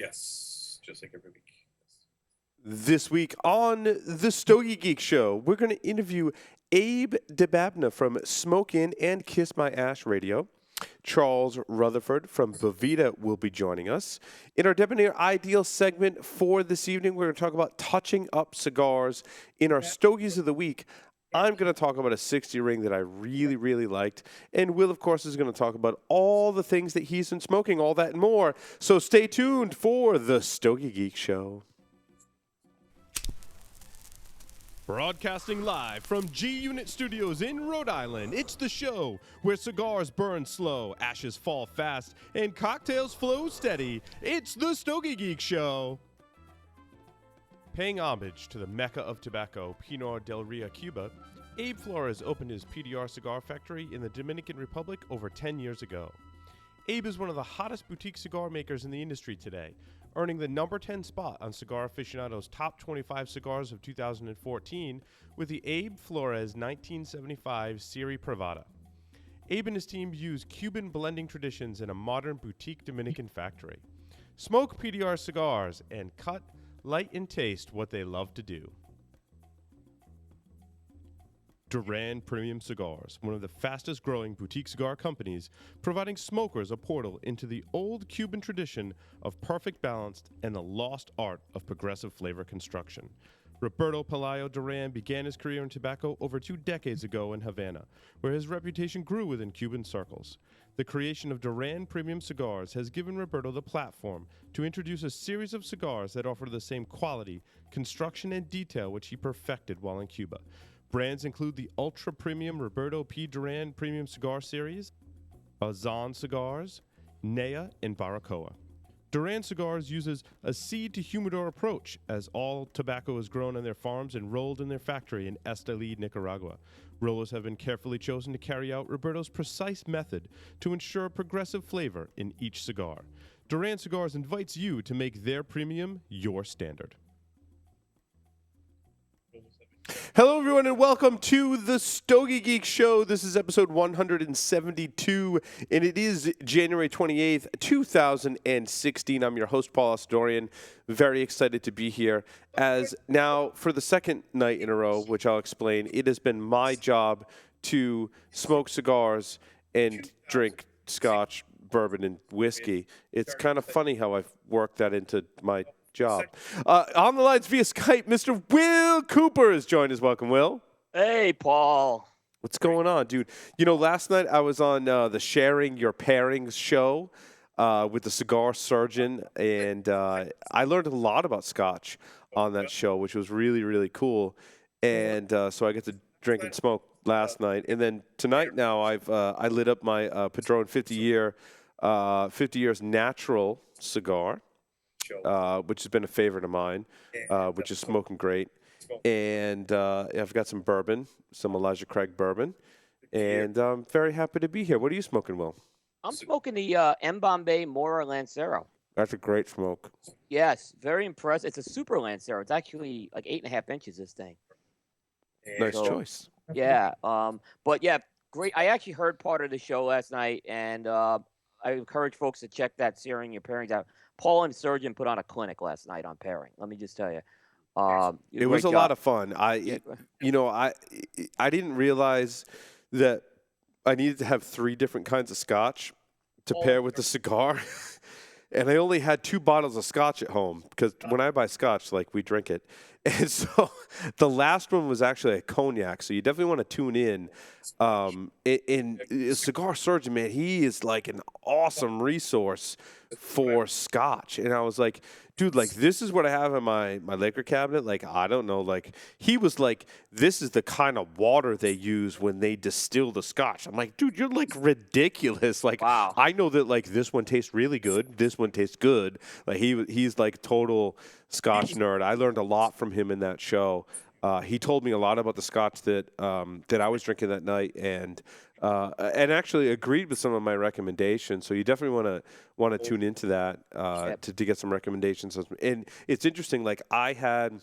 Yes, just like every week. This week on the Stogie Geek Show, we're going to interview Abe Dababneh from Smoke In and Kiss My Ash Radio. Charles Rutherford from Bavita will be joining us. In our Debonair Ideal segment for this evening, we're going to talk about touching up cigars. In our Stogies of the Week, I'm going to talk about a 60 ring that I really, really liked. And Will, of course, is going to talk about all the things that he's been smoking, all that and more. So stay tuned for the Stogie Geek Show. Broadcasting live from G-Unit Studios in Rhode Island, it's the show where cigars burn slow, ashes fall fast, and cocktails flow steady. It's the Stogie Geek Show. Paying homage to the mecca of tobacco, Pinar del Rio, Cuba, Abe Flores opened his PDR cigar factory in the Dominican Republic over 10 years ago. Abe is one of the hottest boutique cigar makers in the industry today, earning the number 10 spot on Cigar Aficionado's Top 25 Cigars of 2014 with the Abe Flores 1975 Serie Privada. Abe and his team use Cuban blending traditions in a modern boutique Dominican factory. Smoke PDR cigars and cut, light, and taste what they love to do. Duran Premium Cigars, one of the fastest growing boutique cigar companies, providing smokers a portal into the old Cuban tradition of perfect balance and the lost art of progressive flavor construction. Roberto Pelayo Duran began his career in tobacco over 2 decades ago in Havana, where his reputation grew within Cuban circles. The creation of Duran Premium Cigars has given Roberto the platform to introduce a series of cigars that offer the same quality, construction, and detail which he perfected while in Cuba. Brands include the ultra-premium Roberto P. Duran Premium Cigar Series, Azan Cigars, Nea, and Baracoa. Duran Cigars uses a seed-to-humidor approach, as all tobacco is grown on their farms and rolled in their factory in Esteli, Nicaragua. Rollers have been carefully chosen to carry out Roberto's precise method to ensure progressive flavor in each cigar. Duran Cigars invites you to make their premium your standard. Hello, everyone, and welcome to the Stogie Geek Show. This is episode 172, and it is January 28th, 2016. I'm your host, Paul Astorian. Very excited to be here. As now, for the second night in a row, which I'll explain, it has been my job to smoke cigars and drink scotch, bourbon, and whiskey. It's kind of funny how I've worked that into my job. On the lines via Skype, Mr. Will Cooper has joined us. Welcome, Will. Hey, Paul. What's going on, dude? You know, last night I was on the Sharing Your Pairings show with the cigar surgeon, and I learned a lot about scotch on that show, which was really, really cool. And so I get to drink and smoke last night. And then tonight now I lit up my Padron 50 years natural cigar. Which has been a favorite of mine, which is smoking great. And I've got some bourbon, some Elijah Craig bourbon, and I'm very happy to be here. What are you smoking, Will? I'm smoking the M. Bombay Mora Lancero. That's a great smoke. Yes, very impressive. It's a super Lancero. It's actually like 8.5 inches, this thing. Nice choice. Yeah, but yeah, great. I actually heard part of the show last night, and I encourage folks to check that Searing Your Pairings out. Paul and Surgeon put on a clinic last night on pairing. Let me just tell you. It was a lot of fun. I didn't realize that I needed to have 3 different kinds of scotch to pair with the cigar. And I only had 2 bottles of scotch at home because when I buy scotch, like, we drink it. And so the last one was actually a cognac. So you definitely want to tune in. And Cigar Surgeon, man, he is like an awesome resource for scotch. And I was like, dude, like, this is what I have in my liquor cabinet. Like, I don't know. Like, he was like, this is the kind of water they use when they distill the scotch. I'm like, dude, you're like ridiculous. Like, wow. I know that, like, this one tastes really good. This one tastes good. Like, he's like total scotch nerd. I learned a lot from him in that show. He told me a lot about the scotch that I was drinking that night, and actually agreed with some of my recommendations. So you definitely want to tune into that to get some recommendations. And it's interesting. Like, I had,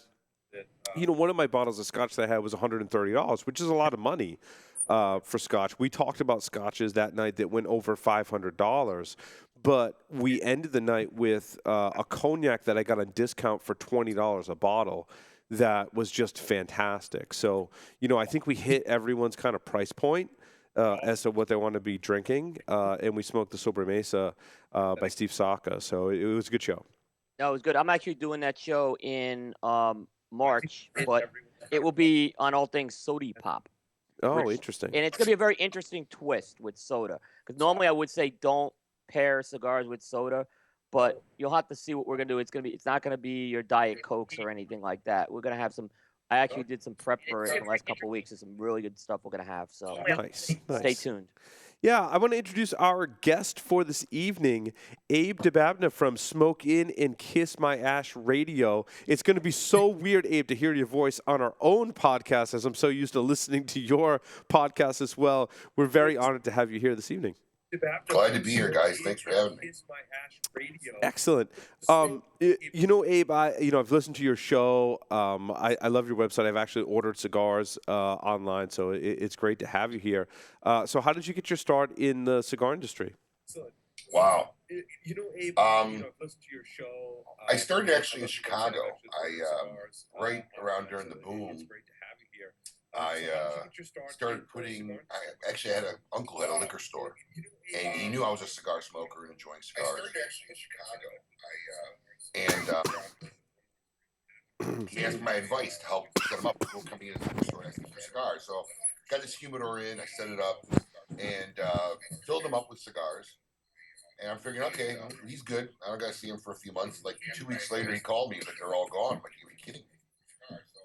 one of my bottles of scotch that I had was $130, which is a lot of money for scotch. We talked about scotches that night that went over $500. but we ended the night with a cognac that I got on discount for $20 a bottle. That was just fantastic. So, I think we hit everyone's kind of price point as to what they want to be drinking. And we smoked the Sobremesa by Steve Saka. So it was a good show. No, it was good. I'm actually doing that show in March, but it will be on all things Sody Pop. Oh, interesting. And it's going to be a very interesting twist with soda. Because normally I would say don't pair cigars with soda, but you'll have to see what we're going to do. It's not going to be your Diet Cokes or anything like that. We're going to have some. I actually did some prep for it in the last couple of weeks. There's some really good stuff we're going to have. So Nice. stay tuned. Yeah, I want to introduce our guest for this evening, Abe Dababneh from Smoke In and Kiss My Ash Radio. It's going to be so weird, Abe, to hear your voice on our own podcast, as I'm so used to listening to your podcast as well. We're very honored to have you here this evening. Glad to be here, guys. Thanks for having me. Excellent. Abe, I've listened to your show. I love your website. I've actually ordered cigars online, so it's great to have you here. So how did you get your start in the cigar industry? Wow. Abe, I've listened to your show. I started actually in Chicago. Right around during the boom. I started putting. I actually had an uncle at a liquor store, and he knew I was a cigar smoker and enjoying cigars. I started actually in Chicago. And he asked my advice to help set him up. Go company in the liquor store asking for cigars. So got this humidor in. I set it up and filled him up with cigars. And I'm figuring, okay, he's good. I don't got to see him for a few months. Like 2 weeks later, he called me, but they're all gone. I'm like, are you kidding me?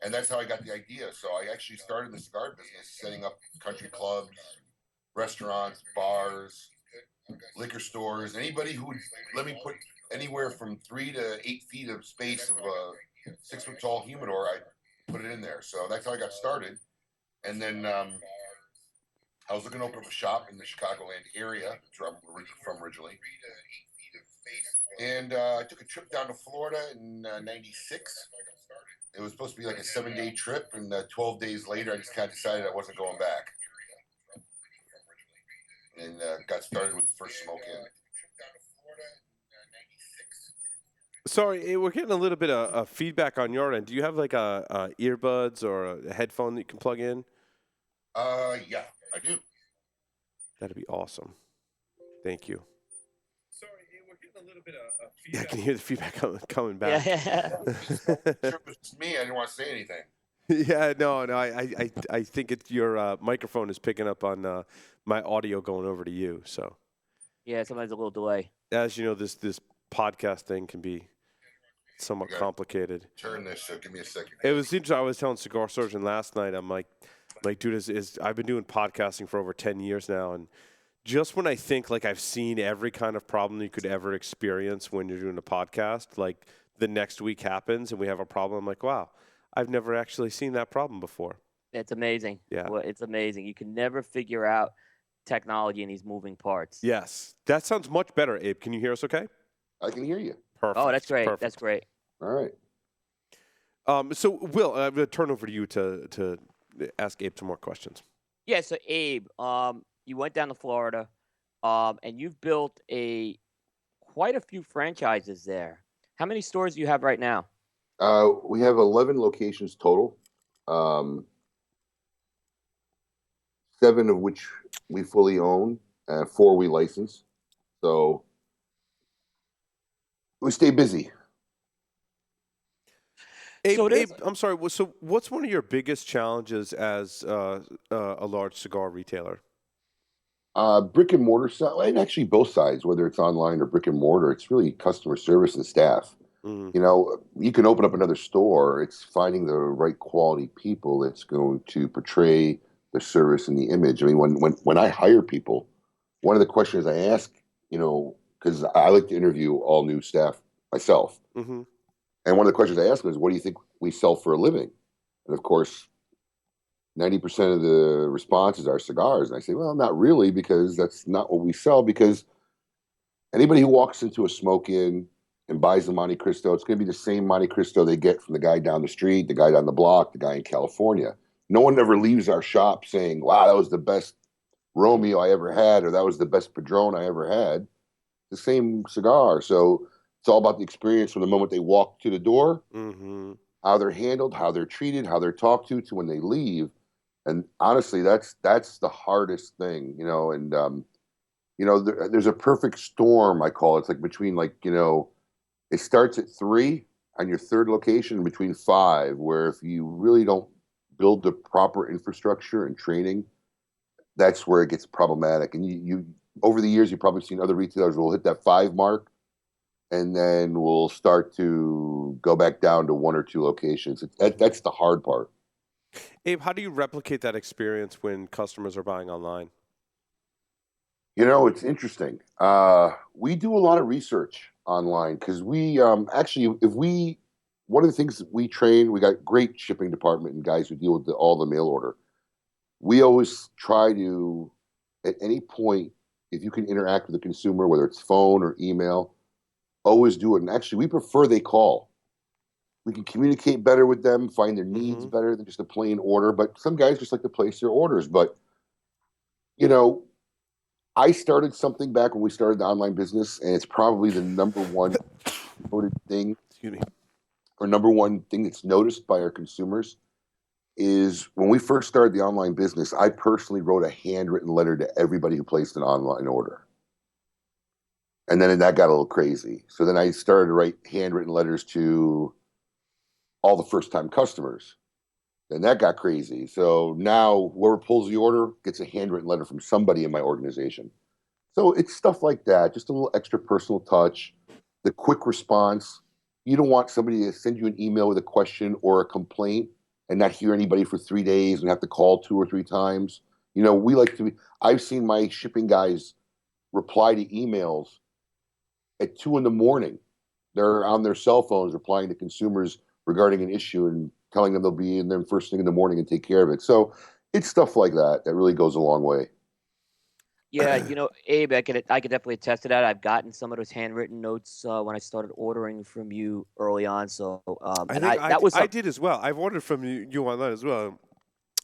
And that's how I got the idea. So I actually started in the cigar business, setting up country clubs, restaurants, bars, liquor stores. Anybody who would let me put anywhere from 3 to 8 feet of space of a 6 foot tall humidor, I put it in there. So that's how I got started. And then I was looking to open up a shop in the Chicagoland area, where I'm from originally. And I took a trip down to Florida in '96. It was supposed to be like a 7-day trip, and 12 days later, I just kind of decided I wasn't going back. And got started with the first Smoke In. Sorry, we're getting a little bit of feedback on your end. Do you have like a earbuds or a headphone that you can plug in? Yeah, I do. That'd be awesome. Thank you. Sorry, we're getting a little bit of Yeah, I feedback. can hear the feedback coming back. Yeah. Sure, it was just me. I didn't want to say anything. Yeah, no. I think your microphone is picking up on my audio going over to you. So, Yeah, sometimes a little delay. as you know, this podcast thing can be somewhat complicated. Turn this. So give me a second. It was interesting. I was telling Cigar Surgeon last night. I'm like, dude, is I've been doing podcasting for over 10 years now, and just when I think like I've seen every kind of problem you could ever experience when you're doing a podcast, like the next week happens and we have a problem. I'm like, wow, I've never actually seen that problem before. It's amazing. Yeah. Well, it's amazing. You can never figure out technology in these moving parts. Yes, that sounds much better, Abe. Can you hear us okay? I can hear you. Perfect. Oh, that's great. Perfect. That's great. All right. So, Will, I'm going to turn over to you to ask Abe some more questions. Yeah, so Abe, you went down to Florida, and you've built quite a few franchises there. How many stores do you have right now? We have 11 locations total, 7 of which we fully own, 4 we license. So we stay busy. Abe, So it is- I'm sorry. So, what's one of your biggest challenges as a large cigar retailer? Brick and mortar side, and actually both sides, whether it's online or brick and mortar, it's really customer service and staff. Mm-hmm. You know, you can open up another store. It's finding the right quality people that's going to portray the service and the image. I mean, when I hire people, one of the questions I ask, you know, because I like to interview all new staff myself. Mm-hmm. And one of the questions I ask them is, what do you think we sell for a living? And of course, 90% of the responses are cigars. And I say, well, not really, because that's not what we sell. Because anybody who walks into a smoke-in and buys a Monte Cristo, it's going to be the same Monte Cristo they get from the guy down the street, the guy down the block, the guy in California. No one ever leaves our shop saying, wow, that was the best Romeo I ever had, or that was the best Padron I ever had. the same cigar. So it's all about the experience from the moment they walk to the door, Mm-hmm. how they're handled, how they're treated, how they're talked to when they leave. And honestly, that's the hardest thing, And there's a perfect storm, I call it. It's like between it starts at 3 on your third location, between 5, where if you really don't build the proper infrastructure and training, that's where it gets problematic. And you over the years, you've probably seen other retailers will hit that 5 mark, and then we'll start to go back down to 1 or 2 locations. That's the hard part. Abe, how do you replicate that experience when customers are buying online? It's interesting. We do a lot of research online because we actually, one of the things that we train, we got great shipping department and guys who deal with all the mail order. We always try to, at any point, if you can interact with the consumer, whether it's phone or email, always do it. And actually, we prefer they call. We can communicate better with them, find their needs better than just a plain order. But some guys just like to place their orders. But, I started something back when we started the online business, and it's probably the number one voted thing, Excuse me. or number one thing that's noticed by our consumers is when we first started the online business, I personally wrote a handwritten letter to everybody who placed an online order. And then that got a little crazy. So then I started to write handwritten letters to all the first-time customers. And that got crazy. So now whoever pulls the order gets a handwritten letter from somebody in my organization. So it's stuff like that, just a little extra personal touch, the quick response. You don't want somebody to send you an email with a question or a complaint and not hear anybody for 3 days and have to call 2 or 3 times. We like to be, I've seen my shipping guys reply to emails at 2 a.m. They're on their cell phones replying to consumers regarding an issue and telling them they'll be in there first thing in the morning and take care of it. So it's stuff like that that really goes a long way. Yeah, Abe, I could definitely attest to that. I've gotten some of those handwritten notes when I started ordering from you early on. So I did as well. I've ordered from you online as well.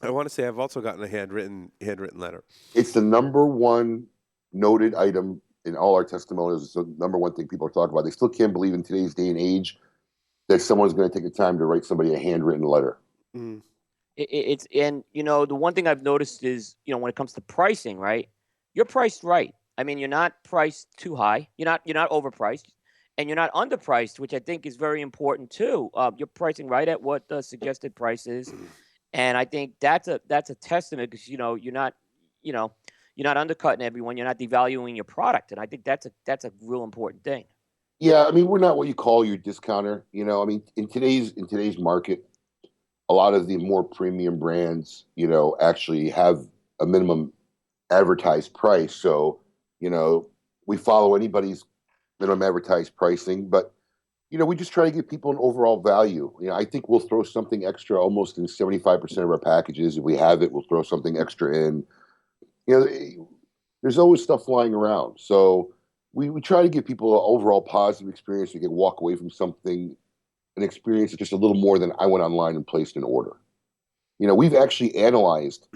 I want to say I've also gotten a handwritten letter. It's the number one noted item in all our testimonials. It's the number one thing people are talking about. They still can't believe in today's day and age that someone's going to take the time to write somebody a handwritten letter. Mm. The one thing I've noticed is, when it comes to pricing, right? You're priced right. I mean, you're not priced too high. You're not overpriced, and you're not underpriced, which I think is very important too. You're pricing right at what the suggested price is, and I think that's a testament because you're not undercutting everyone. You're not devaluing your product, and I think that's a real important thing. Yeah, I mean, we're not what you call your discounter. I mean, in today's market, a lot of the more premium brands, actually have a minimum advertised price. So, we follow anybody's minimum advertised pricing, but we just try to give people an overall value. I think we'll throw something extra almost in 75% of our packages. If we have it, we'll throw something extra in. There's always stuff flying around. So we try to give people an overall positive experience. You can walk away from something, an experience that's just a little more than I went online and placed an order. We've actually analyzed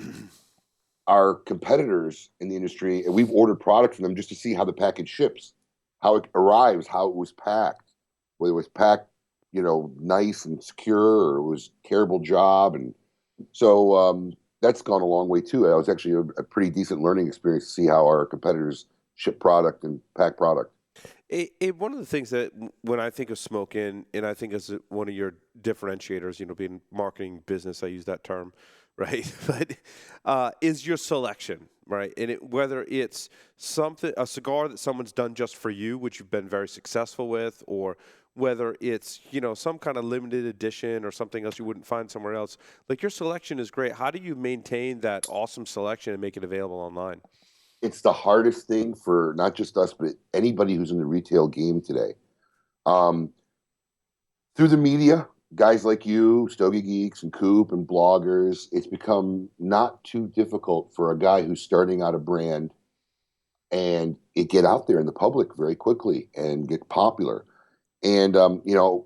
our competitors in the industry, and we've ordered product from them just to see how the package ships, how it arrives, how it was packed, whether it was packed, nice and secure, or it was a terrible job. And so that's gone a long way too. It was actually a pretty decent learning experience to see how our competitors ship product and pack product. One of the things that when I think of smoking, and I think as one of your differentiators, being marketing business, I use that term, right? But is your selection, right? And whether it's a cigar that someone's done just for you, which you've been very successful with, or whether it's some kind of limited edition or something else you wouldn't find somewhere else. Like, your selection is great. How do you maintain that awesome selection and make it available online? It's the hardest thing for not just us, but anybody who's in the retail game today. Through the media, guys like you, Stogie Geeks and Coop and bloggers, it's become not too difficult for a guy who's starting out a brand and it get out there in the public very quickly and get popular. And,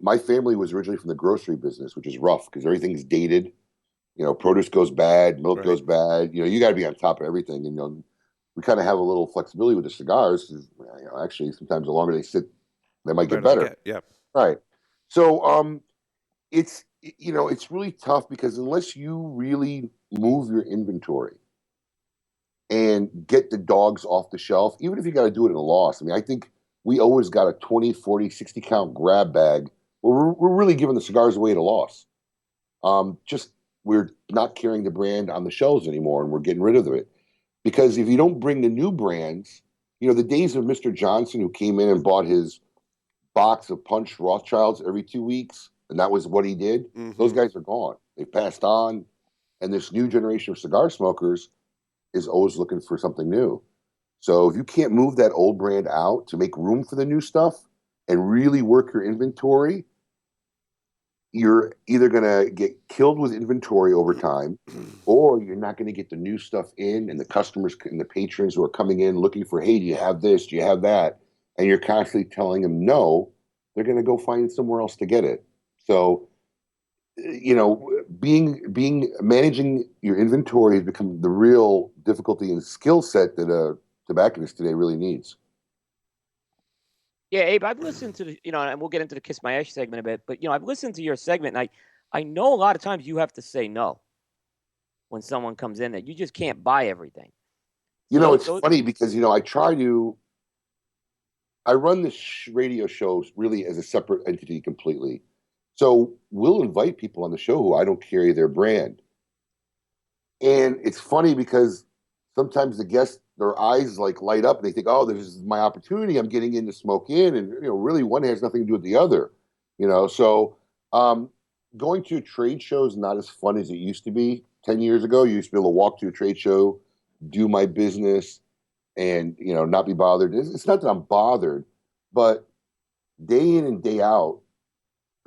my family was originally from the grocery business, which is rough because everything's dated. Produce goes bad, milk goes bad. You got to be on top of everything. And, we kind of have a little flexibility with the cigars. Actually, sometimes the longer they sit, they might get better. Yeah. Right. So it's really tough because unless you really move your inventory and get the dogs off the shelf, even if you got to do it at a loss. I mean, I think we always got a 20, 40, 60 count grab bag where we're really giving the cigars away at a loss. Just we're not carrying the brand on the shelves anymore and we're getting rid of it. Because if you don't bring the new brands, the days of Mr. Johnson who came in and bought his box of Punch Rothschilds every 2 weeks, and that was what he did, those guys are gone. They've passed on. And this new generation of cigar smokers is always looking for something new. So if you can't move that old brand out to make room for the new stuff and really work your inventory, you're either going to get killed with inventory over time, or you're not going to get the new stuff in, and the customers and the patrons who are coming in looking for, hey, do you have this? Do you have that? And you're constantly telling them no, they're going to go find somewhere else to get it. So, managing your inventory has become the real difficulty and skill set that a tobacconist today really needs. Yeah, Abe, I've listened to the, and we'll get into the Kiss My Ash segment a bit, but I've listened to your segment, and I know a lot of times you have to say no when someone comes in that you just can't buy everything. It's funny because I run this radio show really as a separate entity completely. So we'll invite people on the show who I don't carry their brand. And it's funny because sometimes the guests, their eyes light up and they think, oh, this is my opportunity. I'm getting in to smoke in. And, really one has nothing to do with the other, So going to a trade show is not as fun as it used to be 10 years ago. You used to be able to walk to a trade show, do my business, and, not be bothered. It's not that I'm bothered, but day in and day out,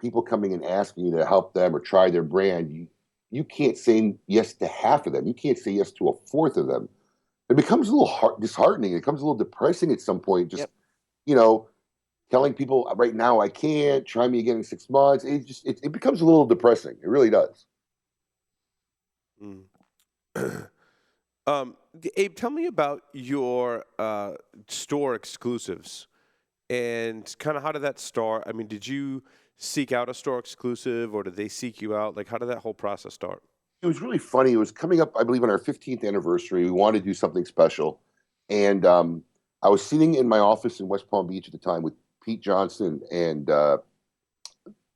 people coming and asking you to help them or try their brand, you can't say yes to half of them. You can't say yes to a fourth of them. It becomes a little disheartening. It becomes a little depressing at some point. Just, telling people right now I can't, try me again in 6 months. It becomes a little depressing. It really does. Abe, tell me about your store exclusives and kind of how did that start? I mean, did you seek out a store exclusive or did they seek you out? Like, how did that whole process start? It was really funny. It was coming up, I believe, on our 15th anniversary. We wanted to do something special. And I was sitting in my office in West Palm Beach at the time with Pete Johnson and the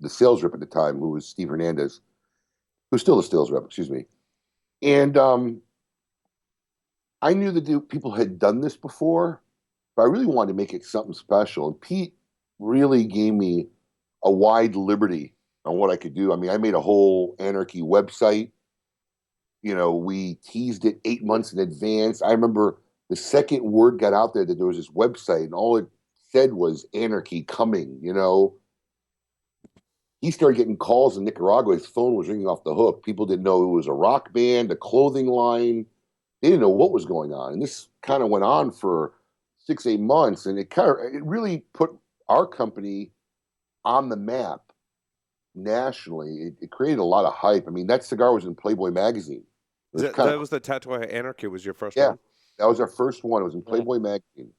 sales rep at the time, who was Steve Hernandez, who's still the sales rep, excuse me. And I knew that people had done this before, but I really wanted to make it something special. And Pete really gave me a wide liberty on what I could do. I mean, I made a whole Anarchy website. We teased it 8 months in advance. I remember the second word got out there that there was this website, and all it said was Anarchy coming. He started getting calls in Nicaragua. His phone was ringing off the hook. People didn't know it was a rock band, a clothing line. They didn't know what was going on. And this kind of went on for 6, 8 months. And it really put our company on the map nationally. It created a lot of hype. I mean, that cigar was in Playboy magazine. That was the Tatuaje Anarchy was your first one? Yeah, that was our first one. It was in Playboy magazine.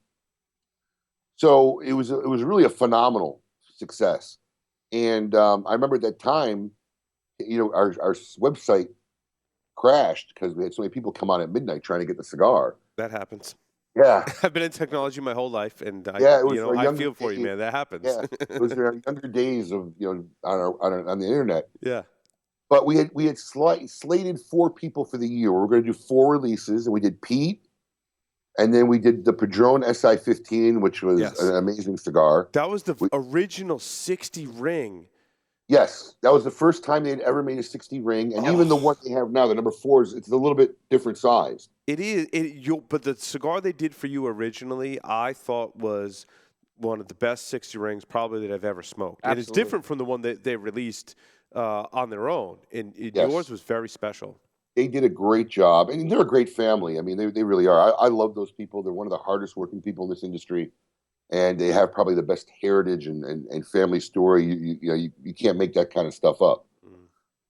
So it was really a phenomenal success. And I remember at that time, our website crashed because we had so many people come on at midnight trying to get the cigar. That happens. Yeah. I've been in technology my whole life, and I feel for you, man. That happens. Yeah. It was our younger days of on the internet. Yeah. But we had slated 4 people for the year. We were going to do 4 releases, and we did Pete, and then we did the Padron SI-15, which was an amazing cigar. That was the original 60 ring. Yes, that was the first time they'd ever made a 60 ring, and even the one they have now, the number 4, it's a little bit different size. It is. But the cigar they did for you originally, I thought was one of the best 60 rings probably that I've ever smoked. Absolutely. And it's different from the one that they released on their own. And yours was very special. They did a great job, and they're a great family. I mean, they really are. I love those people. They're one of the hardest working people in this industry. And they have probably the best heritage and family story. You can't make that kind of stuff up.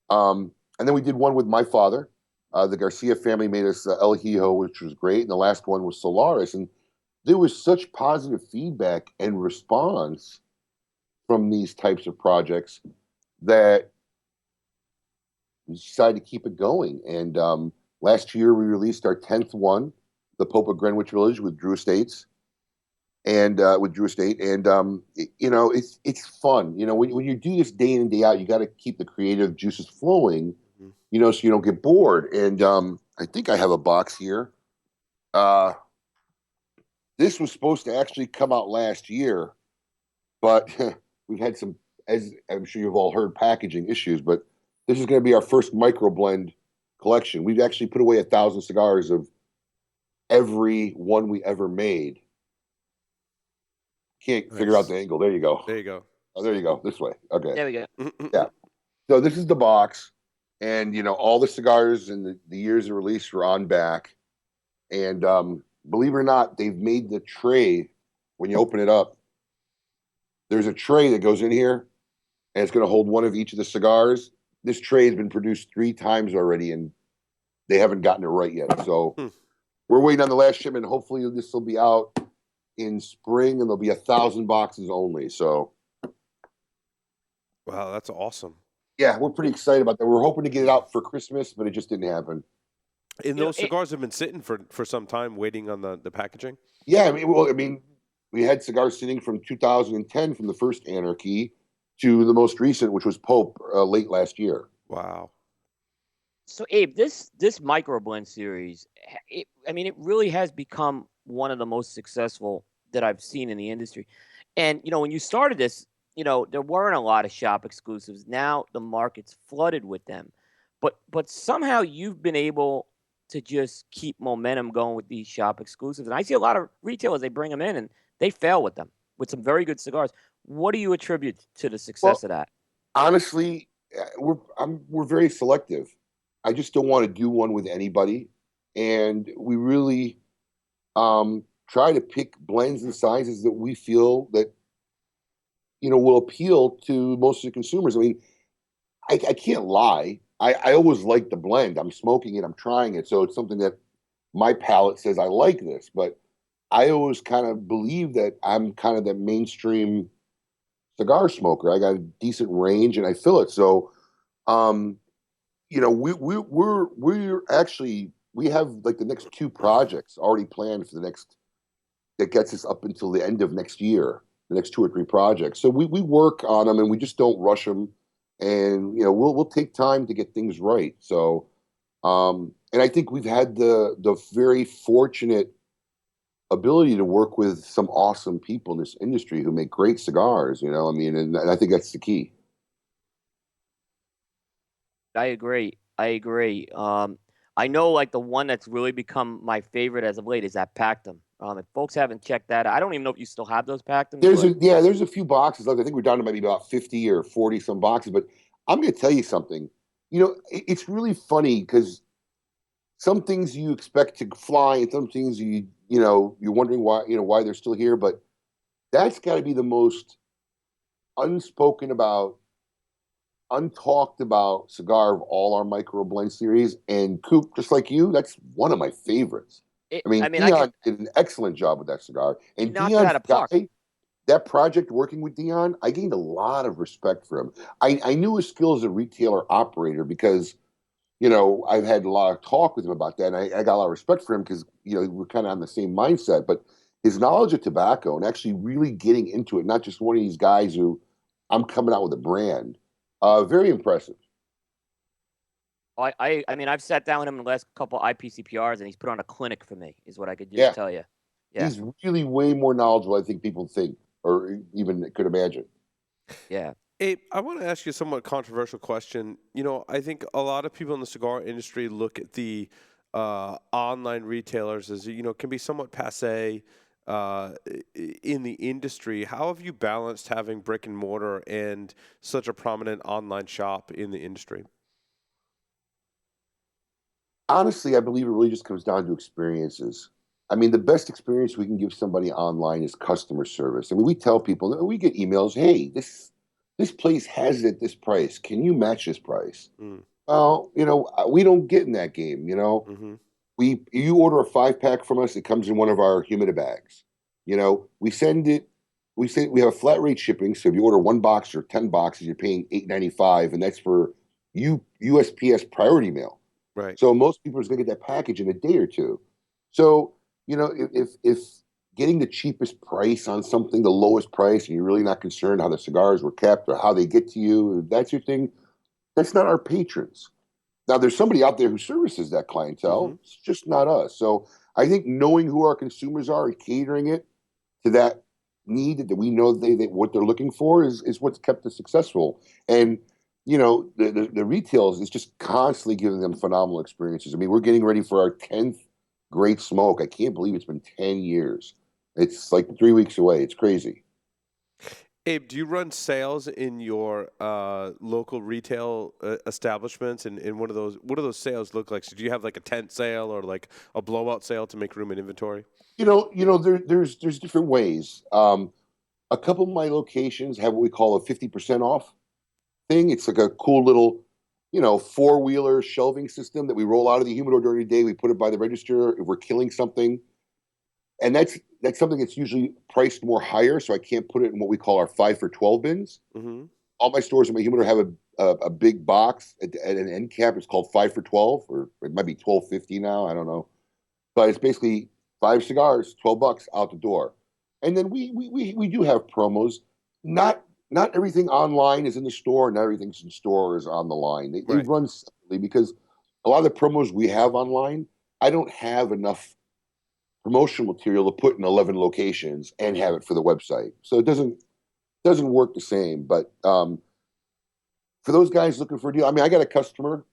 And then we did one with my father, The Garcia family made us El Hijo, which was great, and the last one was Solaris, and there was such positive feedback and response from these types of projects that we decided to keep it going. And last year we released our 10th one, the Pope of Greenwich Village with Drew Estates, and it's fun. When you do this day in and day out, you got to keep the creative juices flowing, so you don't get bored. And I think I have a box here. This was supposed to actually come out last year, but we've had some, as I'm sure you've all heard, packaging issues. But this is going to be our first micro blend collection. We've actually put away 1,000 cigars of every one we ever made. Can't figure out the angle. There you go. There you go. Oh, there you go. This way. Okay. There we go. Yeah. So this is the box, and all the cigars and the years of release are on back. And believe it or not, they've made the tray. When you open it up, there's a tray that goes in here, and it's going to hold one of each of the cigars. This tray has been produced 3 times already, and they haven't gotten it right yet. So we're waiting on the last shipment. Hopefully, this will be out in spring, and there'll be 1,000 boxes only. So, wow, that's awesome. Yeah, we're pretty excited about that. We're hoping to get it out for Christmas, but it just didn't happen. And those cigars have been sitting for some time, waiting on the packaging. Yeah, we had cigars sitting from 2010, from the first Anarchy, to the most recent, which was Pope, late last year. Wow. So, Abe, this microblend series, it really has become one of the most successful that I've seen in the industry. And, when you started this, there weren't a lot of shop exclusives. Now the market's flooded with them. But somehow you've been able to just keep momentum going with these shop exclusives. And I see a lot of retailers, they bring them in and they fail with them, with some very good cigars. What do you attribute to the success of that? Honestly, we're very selective. I just don't want to do one with anybody. And we really try to pick blends and sizes that we feel that, will appeal to most of the consumers. I mean, I can't lie. I always like the blend. I'm smoking it. I'm trying it. So it's something that my palate says I like this. But I always kind of believe that I'm kind of that mainstream cigar smoker. I got a decent range and I fill it. So, we're actually, we have like the next 2 projects already planned for that gets us up until the end of next year, the next 2 or 3 projects. So we work on them and we just don't rush them. And, we'll take time to get things right. So, and I think we've had the very fortunate ability to work with some awesome people in this industry who make great cigars, and I think that's the key. I agree. I know, like, the one that's really become my favorite as of late is that Pactum. If folks haven't checked that out, I don't even know if you still have those Pactums. There's a few boxes left. I think we're down to maybe about 50 or 40 some boxes. But I'm going to tell you something. It's really funny because some things you expect to fly, and some things you're wondering why they're still here. But that's got to be the most unspoken about, untalked about cigar of all our micro blend series. And Coop, just like you, that's one of my favorites. Dion did an excellent job with that cigar. And Dion's guy, that project working with Dion, I gained a lot of respect for him. I knew his skill as a retailer operator because, I've had a lot of talk with him about that. And I got a lot of respect for him because, we're kind of on the same mindset. But his knowledge of tobacco and actually really getting into it, not just one of these guys who I'm coming out with a brand, very impressive. I've sat down with him in the last couple IPCPRs, and he's put on a clinic for me, is what I could just tell you. Yeah. He's really way more knowledgeable, I think people think, or even could imagine. Yeah. Abe, I want to ask you a somewhat controversial question. I think a lot of people in the cigar industry look at the online retailers as, can be somewhat passé in the industry. How have you balanced having brick and mortar and such a prominent online shop in the industry? Honestly, I believe it really just comes down to experiences. The best experience we can give somebody online is customer service. We tell people, we get emails, hey, this place has it at this price. Can you match this price? Well, we don't get in that game. Hmm. You order a 5-pack from us, it comes in one of our humidor bags. We send it. We have a flat rate shipping, so if you order 1 box or 10 boxes, you're paying $8.95, and that's for USPS priority mail. Right. So most people are going to get that package in a day or two. So if getting the cheapest price on something, the lowest price, and you're really not concerned how the cigars were kept or how they get to you, if that's your thing. That's not our patrons. Now, there's somebody out there who services that clientele. Hmm. It's just not us. So I think knowing who our consumers are and catering it to that need that we know they what they're looking for is what's kept us successful. And the retails is just constantly giving them phenomenal experiences. I mean, we're getting ready for our 10th great smoke. I can't believe it's been 10 years. It's like 3 weeks away. It's crazy. Abe, do you run sales in your local retail establishments? And what do those sales look like? So do you have like a tent sale or like a blowout sale to make room in inventory? There's different ways. A couple of my locations have what we call a 50% off thing. It's like a cool little, four-wheeler shelving system that we roll out of the humidor during the day. We put it by the register if we're killing something, and that's something that's usually priced more higher. So I can't put it in what we call our 5 for 12 bins. Hmm. All my stores in my humidor have a big box at an end cap. It's called 5 for 12, or it might be 12.50 now. I don't know, but it's basically 5 cigars, $12 out the door. And then we do have promos. Not everything online is in the store, and everything's in store is on the line. They Right. run separately because a lot of the promos we have online, I don't have enough promotional material to put in 11 locations and have it for the website. So it doesn't work the same. But for those guys looking for a deal, I mean, I got a customer.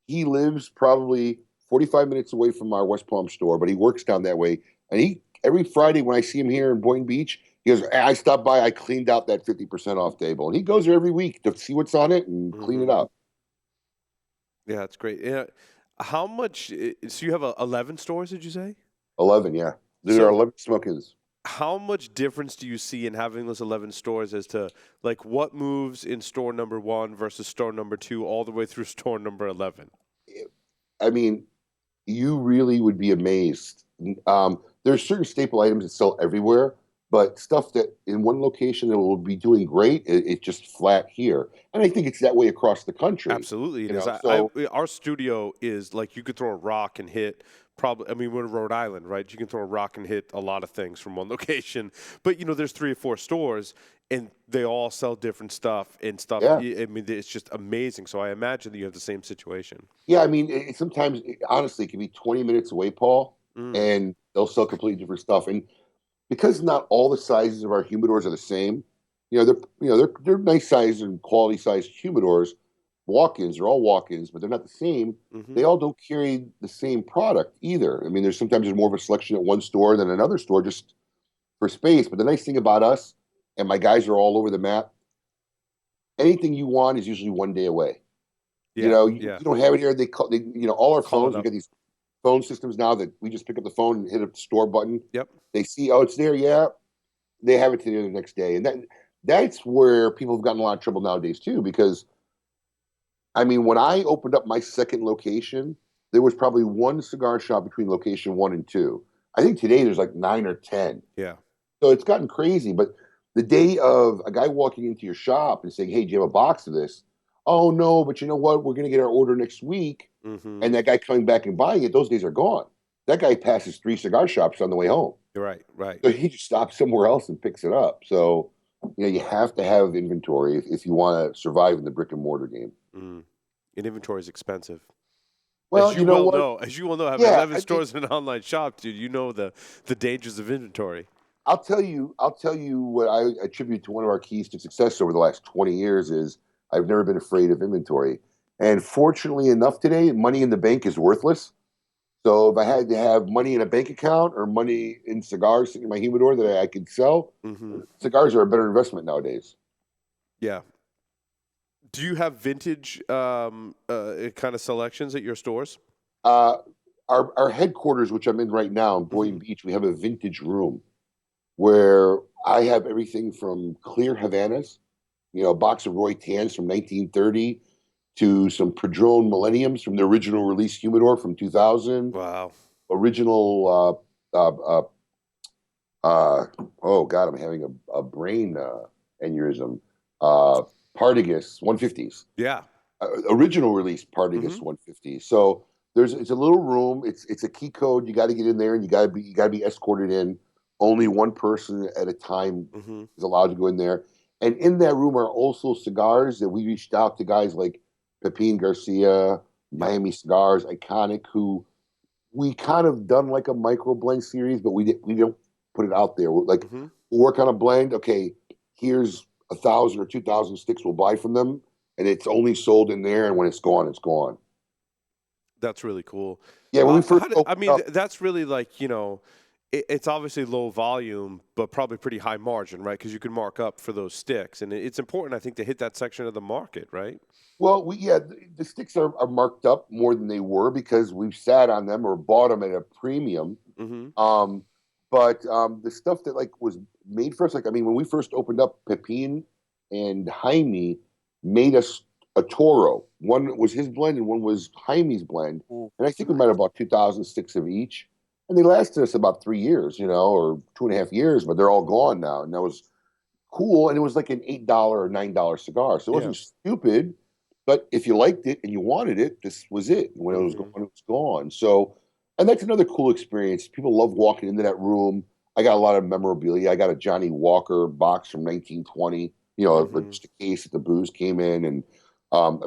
He lives probably 45 minutes away from our West Palm store, but he works down that way. And he every Friday when I see him here in Boynton Beach, he goes, I stopped by, I cleaned out that 50% off table. And he goes there every week to see what's on it and clean Hmm. it up. Yeah, that's great. Yeah. How much? So you have 11 stores, did you say? 11, yeah. There are So 11 smoke-ins. how much difference do you see in having those 11 stores as to like what moves in store number 1 versus store number 2 all the way through store number 11? I mean, you really would be amazed. There's certain staple items that sell everywhere, but stuff that in one location that will be doing great, it's just flat here. And I think it's that way across the country. Absolutely, it is. So Our studio is like you could throw a rock and hit. Probably, I mean, we're in Rhode Island, right? You can throw a rock and hit a lot of things from one location. But there's 3 or 4 stores, and they all sell different stuff and stuff. yeah, I mean, it's just amazing. So I imagine that you have the same situation. yeah. I mean, sometimes honestly, it can be 20 minutes away, Paul, Mm, and they'll sell completely different stuff. And because not all the sizes of our humidors are the same, they're nice sized and quality sized humidors. Walk-ins, they're all walk-ins, but they're not the same. hmm. They all don't carry the same product either. I mean, there's more of a selection at one store than another store just for space. But the nice thing about us, and my guys are all over the map, anything you want is usually one day away. Yeah, You yeah. don't have it here. They call, all our Call it phones. We up. got these phone systems now that we just pick up the phone and hit a store button. Yep. They see, oh, it's there. Yeah, they have it to the next day, and that's where people have gotten a lot of trouble nowadays too. Because I mean, when I opened up my second location, there was probably one cigar shop between location 1 and 2. I think today there's like 9 or 10. Yeah. So it's gotten crazy. But the day of a guy walking into your shop and saying, "Hey, do you have a box of this?" Oh no, but you know what? We're going to get our order next week. Hmm. And that guy coming back and buying it, those days are gone. That guy passes 3 cigar shops on the way home. You're right. Right. So he just stops somewhere else and picks it up. So, you have to have inventory if you want to survive in the brick and mortar game. Mm. And inventory is expensive. Well, you know what? As you well know, having Yeah, 11 stores in an online shop, dude, you know the dangers of inventory. I'll tell you what I attribute to one of our keys to success over the last 20 years is I've never been afraid of inventory. And fortunately enough today, money in the bank is worthless. So if I had to have money in a bank account or money in cigars sitting in my humidor that I could sell, Hmm. cigars are a better investment nowadays. Yeah. Do you have vintage kind of selections at your stores? Uh, our headquarters, which I'm in right now in Boynton Hmm. Beach, we have a vintage room where I have everything from clear Havanas, a box of Roy Tans from 1930 to some Padron Millenniums from the original release Humidor from 2000. Wow. Original, oh God, I'm having a brain aneurysm. Partagas 150s. Yeah. Original release Partagas 150s. So it's a little room. It's a key code. You got to get in there, and you got to be escorted in. Only one person at a time is allowed to go in there. And in that room are also cigars that we reached out to guys like Pepin Garcia, Miami Cigars, Iconic, who we kind of done like a micro blend series, but we don't put it out there. We'll work on a blend. Okay, here's 1,000 or 2,000 sticks we'll buy from them, and it's only sold in there. And when it's gone, it's gone. That's really cool. Yeah, when we first that's really like, you know, it's obviously low volume, but probably pretty high margin, right? Because you can mark up for those sticks, and it's important, I think, to hit that section of the market, right? Well, the sticks are marked up more than they were because we've sat on them or bought them at a premium. But the stuff that like was made for us, like, I mean, when we first opened up, Pepin and Jaime made us a Toro. One was his blend and one was Jaime's blend. And I think we might have bought 2,000 sticks of each. And they lasted us about 3 years, you know, or 2.5 years, but they're all gone now. And that was cool. And it was like an $8 or $9 cigar. So it wasn't stupid. But if you liked it and you wanted it, this was it. When it was gone, it was gone. So, and that's another cool experience. People love walking into that room. I got a lot of memorabilia. I got a Johnny Walker box from 1920. You know, just a case that the booze came in, and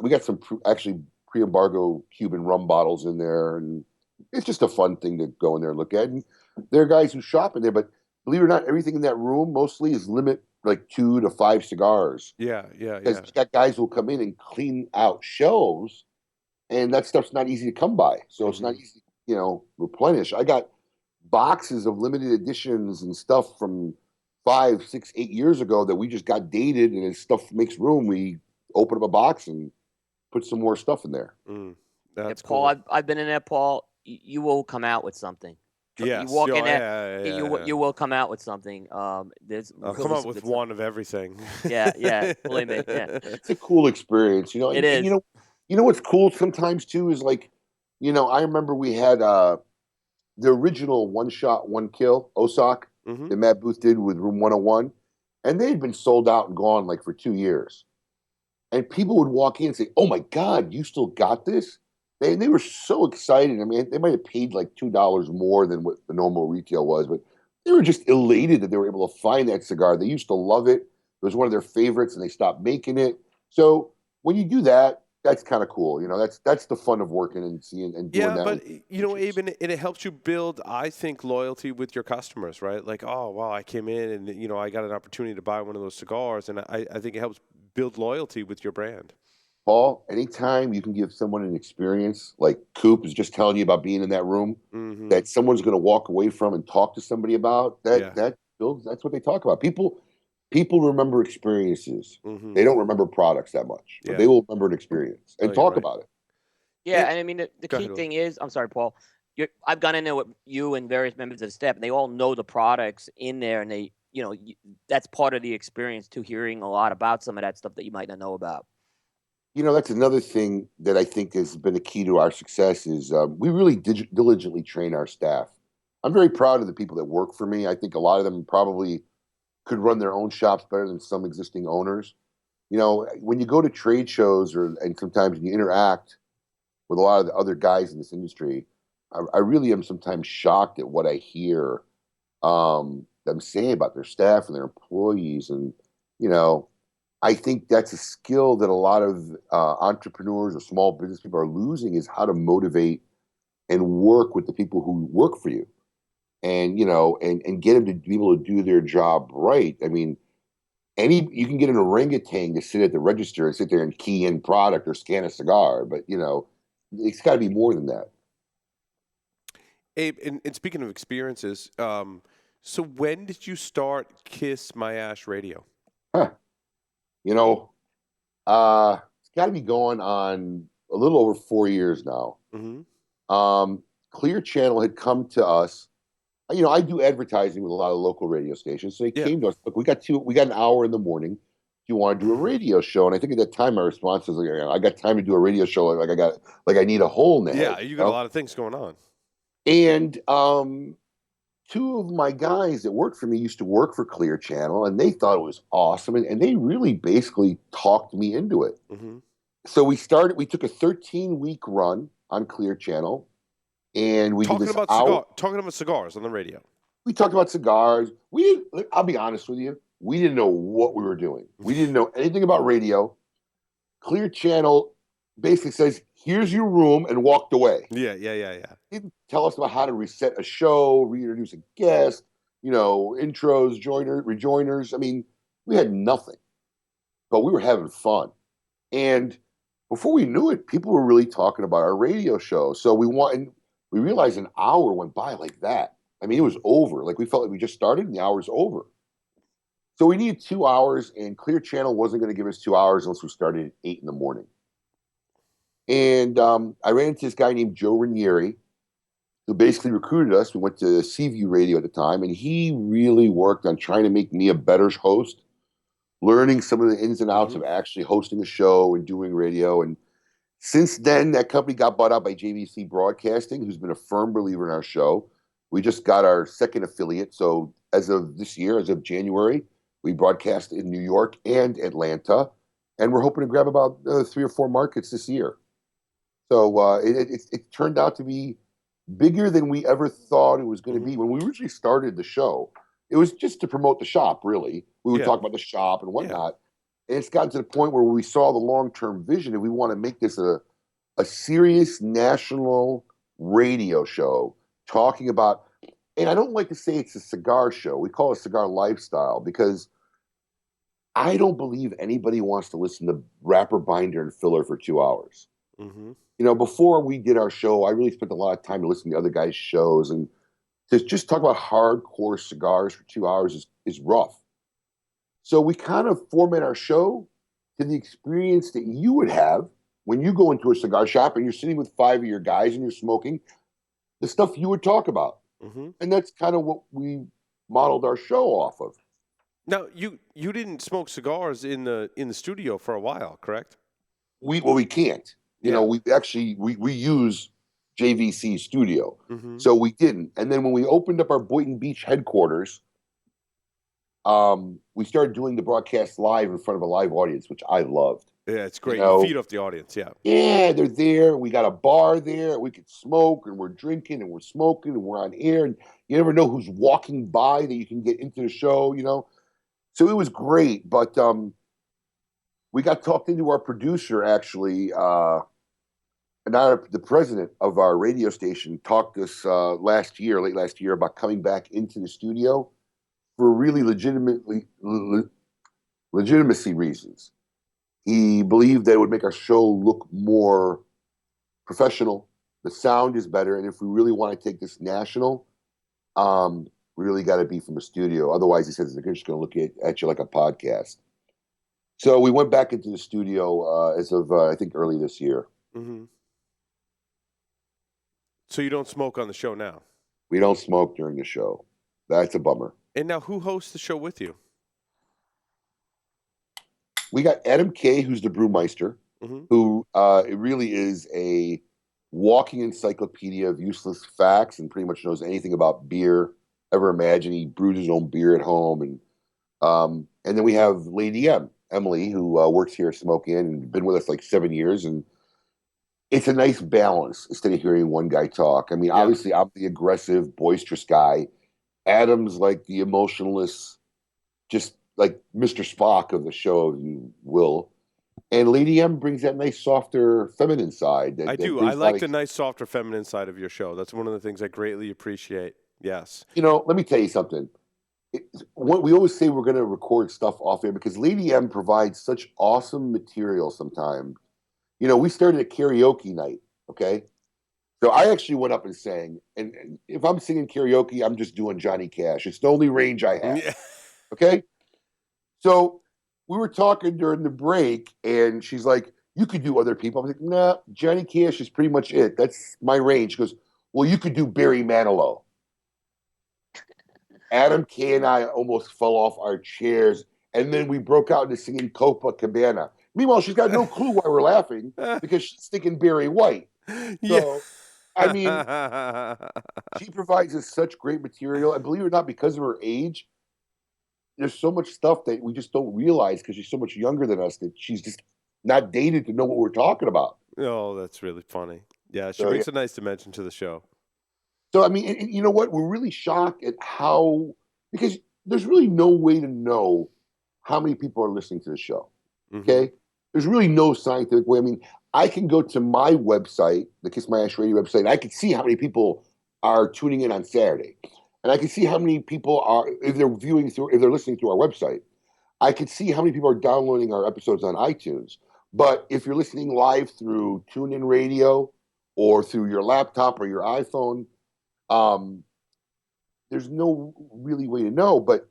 we got some pre-embargo Cuban rum bottles in there, and it's just a fun thing to go in there and look at. And there are guys who shop in there, but believe it or not, everything in that room mostly is limit like 2 to 5 cigars. Yeah. Because you got guys who will come in and clean out shelves, and that stuff's not easy to come by. So it's not easy, you know, replenish. I got boxes of limited editions and stuff from 5, 6, 8 years ago that we just got dated, and as stuff makes room, we open up a box and put some more stuff in there. That's Paul, cool. I've been in there, Paul. You will come out with something. Yes. You walk in there, you will come out with something. I'll come out with one of everything. Yeah, believe me. Yeah. It's a cool experience, you know. It is. And, you know what's cool sometimes too is like, you know, I remember we had the original One Shot, One Kill Osak that Matt Booth did with Room 101, and they had been sold out and gone like for 2 years. And people would walk in and say, "Oh my God, you still got this?" They were so excited. I mean, they might have paid like $2 more than what the normal retail was, but they were just elated that they were able to find that cigar. They used to love it. It was one of their favorites, and they stopped making it. So when you do that, that's kind of cool. You know, that's the fun of working and seeing and doing that. Yeah, but you know, Abe, and it helps you build, I think, loyalty with your customers, right? Like, oh wow, I came in and you know I got an opportunity to buy one of those cigars, and I think it helps build loyalty with your brand. Paul, anytime you can give someone an experience like Coop is just telling you about being in that room that someone's going to walk away from and talk to somebody about, that builds. That's what they talk about. People remember experiences. They don't remember products that much, but they will remember an experience and talk about it. Yeah, and I mean the key thing is, I'm sorry, Paul. I've gone in there with you and various members of the staff, and they all know the products in there, and they, you know, that's part of the experience too. Hearing a lot about some of that stuff that you might not know about. You know, that's another thing that I think has been a key to our success is we really diligently train our staff. I'm very proud of the people that work for me. I think a lot of them probably could run their own shops better than some existing owners. You know, when you go to trade shows and sometimes you interact with a lot of the other guys in this industry, I really am sometimes shocked at what I hear them saying about their staff and their employees. And, you know, I think that's a skill that a lot of entrepreneurs or small business people are losing, is how to motivate and work with the people who work for you, and, you know, and get them to be able to do their job right. I mean, you can get an orangutan to sit at the register and sit there and key in product or scan a cigar, but, you know, it's got to be more than that. Abe, and speaking of experiences, so when did you start Kiss My Ash Radio? You know, it's got to be going on a little over 4 years now. Clear Channel had come to us. You know, I do advertising with a lot of local radio stations, so they came to us. Look, we got an hour in the morning. Do you want to do a radio show? And I think at that time my response was like, I got time to do a radio show. I need a hole in the head. Yeah, you got a lot of things going on. And two of my guys that worked for me used to work for Clear Channel, and they thought it was awesome, and they really basically talked me into it. Mm-hmm. So we took a 13-week run on Clear Channel, and we talking did this about talking about cigars on the radio. We talked about cigars. I'll be honest with you, we didn't know what we were doing. We didn't know anything about radio. Clear Channel basically says, here's your room, and walked away. Yeah. He didn't tell us about how to reset a show, reintroduce a guest, intros, rejoiners. I mean, we had nothing, but we were having fun. And before we knew it, people were really talking about our radio show. So we realized an hour went by like that. I mean, it was over. Like we felt like we just started and the hour's over. So we needed 2 hours, and Clear Channel wasn't going to give us 2 hours unless we started at 8 in the morning. And I ran into this guy named Joe Ranieri, who basically recruited us. We went to Seaview Radio at the time, and he really worked on trying to make me a better host, learning some of the ins and outs of actually hosting a show and doing radio. And since then, that company got bought out by JVC Broadcasting, who's been a firm believer in our show. We just got our second affiliate. So as of this year, as of January, we broadcast in New York and Atlanta, and we're hoping to grab about 3 or 4 markets this year. So it turned out to be bigger than we ever thought it was going to be. When we originally started the show, it was just to promote the shop, really. We would talk about the shop and whatnot. And it's gotten to the point where we saw the long-term vision, and we want to make this a serious national radio show talking about, and I don't like to say it's a cigar show. We call it a cigar lifestyle, because I don't believe anybody wants to listen to wrapper, binder, and filler for 2 hours. Mm-hmm. Before we did our show, I really spent a lot of time to listen to other guys' shows, and to just talk about hardcore cigars for 2 hours is rough. So we kind of format our show to the experience that you would have when you go into a cigar shop and you're sitting with 5 of your guys and you're smoking the stuff you would talk about. Mm-hmm. And that's kind of what we modeled our show off of. Now, you didn't smoke cigars in the studio for a while, correct? We can't. We use JVC studio. Mm-hmm. So we didn't. And then when we opened up our Boynton Beach headquarters, we started doing the broadcast live in front of a live audience, which I loved. Yeah, it's great. You feed off the audience, yeah. Yeah, they're there. We got a bar there. We could smoke, and we're drinking, and we're smoking, and we're on air. And you never know who's walking by that you can get into the show, So it was great. But we got talked into our producer, actually, and the president of our radio station talked us late last year, about coming back into the studio for really legitimacy reasons. He believed that it would make our show look more professional. The sound is better, and if we really want to take this national, we really got to be from a studio. Otherwise, he says they're just going to look at you like a podcast. So we went back into the studio as of I think early this year. Mm-hmm. So you don't smoke on the show now? We don't smoke during the show. That's a bummer. And now, who hosts the show with you? We got Adam Kay, who's the brewmeister, who it really is a walking encyclopedia of useless facts and pretty much knows anything about beer ever imagined. He brews his own beer at home. And then we have Lady Emily, who works here at Smoke Inn and been with us like 7 years. And it's a nice balance instead of hearing one guy talk. I mean, obviously, I'm the aggressive, boisterous guy. Adam's like the emotionless, just like Mr. Spock of the show, if you will. And Lady M brings that nice, softer, feminine side. I do. I like the nice, softer, feminine side of your show. That's one of the things I greatly appreciate. Yes. Let me tell you something. We always say we're going to record stuff off air because Lady M provides such awesome material sometimes. We started a karaoke night, okay? So I actually went up and sang. And if I'm singing karaoke, I'm just doing Johnny Cash. It's the only range I have, yeah. Okay? So we were talking during the break, and she's like, you could do other people. I'm like, nah, Johnny Cash is pretty much it. That's my range. She goes, well, you could do Barry Manilow. Adam Kay and I almost fell off our chairs And then we broke out into singing Copacabana. Meanwhile, she's got no clue why we're laughing because she's thinking Barry White. So, I mean, she provides us such great material. And believe it or not, because of her age, there's so much stuff that we just don't realize because she's so much younger than us that she's just not dated to know what we're talking about. Oh, that's really funny. Yeah, she So, brings a nice dimension to the show. So, I mean, and you know what? We're really shocked at how, because there's really no way to know how many people are listening to the show. Okay? There's really no scientific way. I mean, I can go to my website, the Kiss My Ash Radio website, and I can see how many people are tuning in on Saturday. And I can see how many people are, if they're listening through our website. I can see how many people are downloading our episodes on iTunes. But if you're listening live through TuneIn Radio or through your laptop or your iPhone, there's no really way to know. But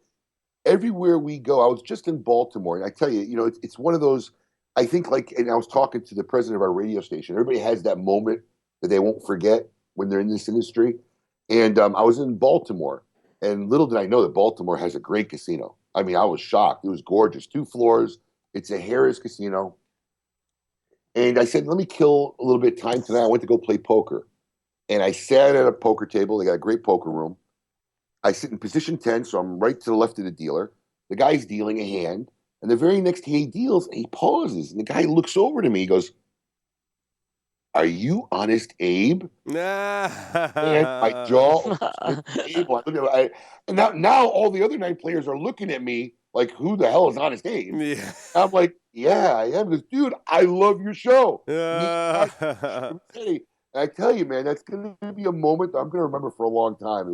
everywhere we go, I was just in Baltimore, and I tell you, it's one of those, I think, like, and I was talking to the president of our radio station. Everybody has that moment that they won't forget when they're in this industry. And I was in Baltimore, and little did I know that Baltimore has a great casino. I mean, I was shocked. It was gorgeous. 2 floors. It's a Harrah's casino. And I said, let me kill a little bit of time tonight. I went to go play poker. And I sat at a poker table. They got a great poker room. I sit in position 10, so I'm right to the left of the dealer. The guy's dealing a hand. And the very next hand he deals, and he pauses. And the guy looks over to me. He goes, "Are you Honest Abe?" And my jaw hit the table. And now all the other 9 players are looking at me like, who the hell is Honest Abe? Yeah. I'm like, yeah, I am. Because, dude, I love your show. I tell you, man, that's going to be a moment that I'm going to remember for a long time.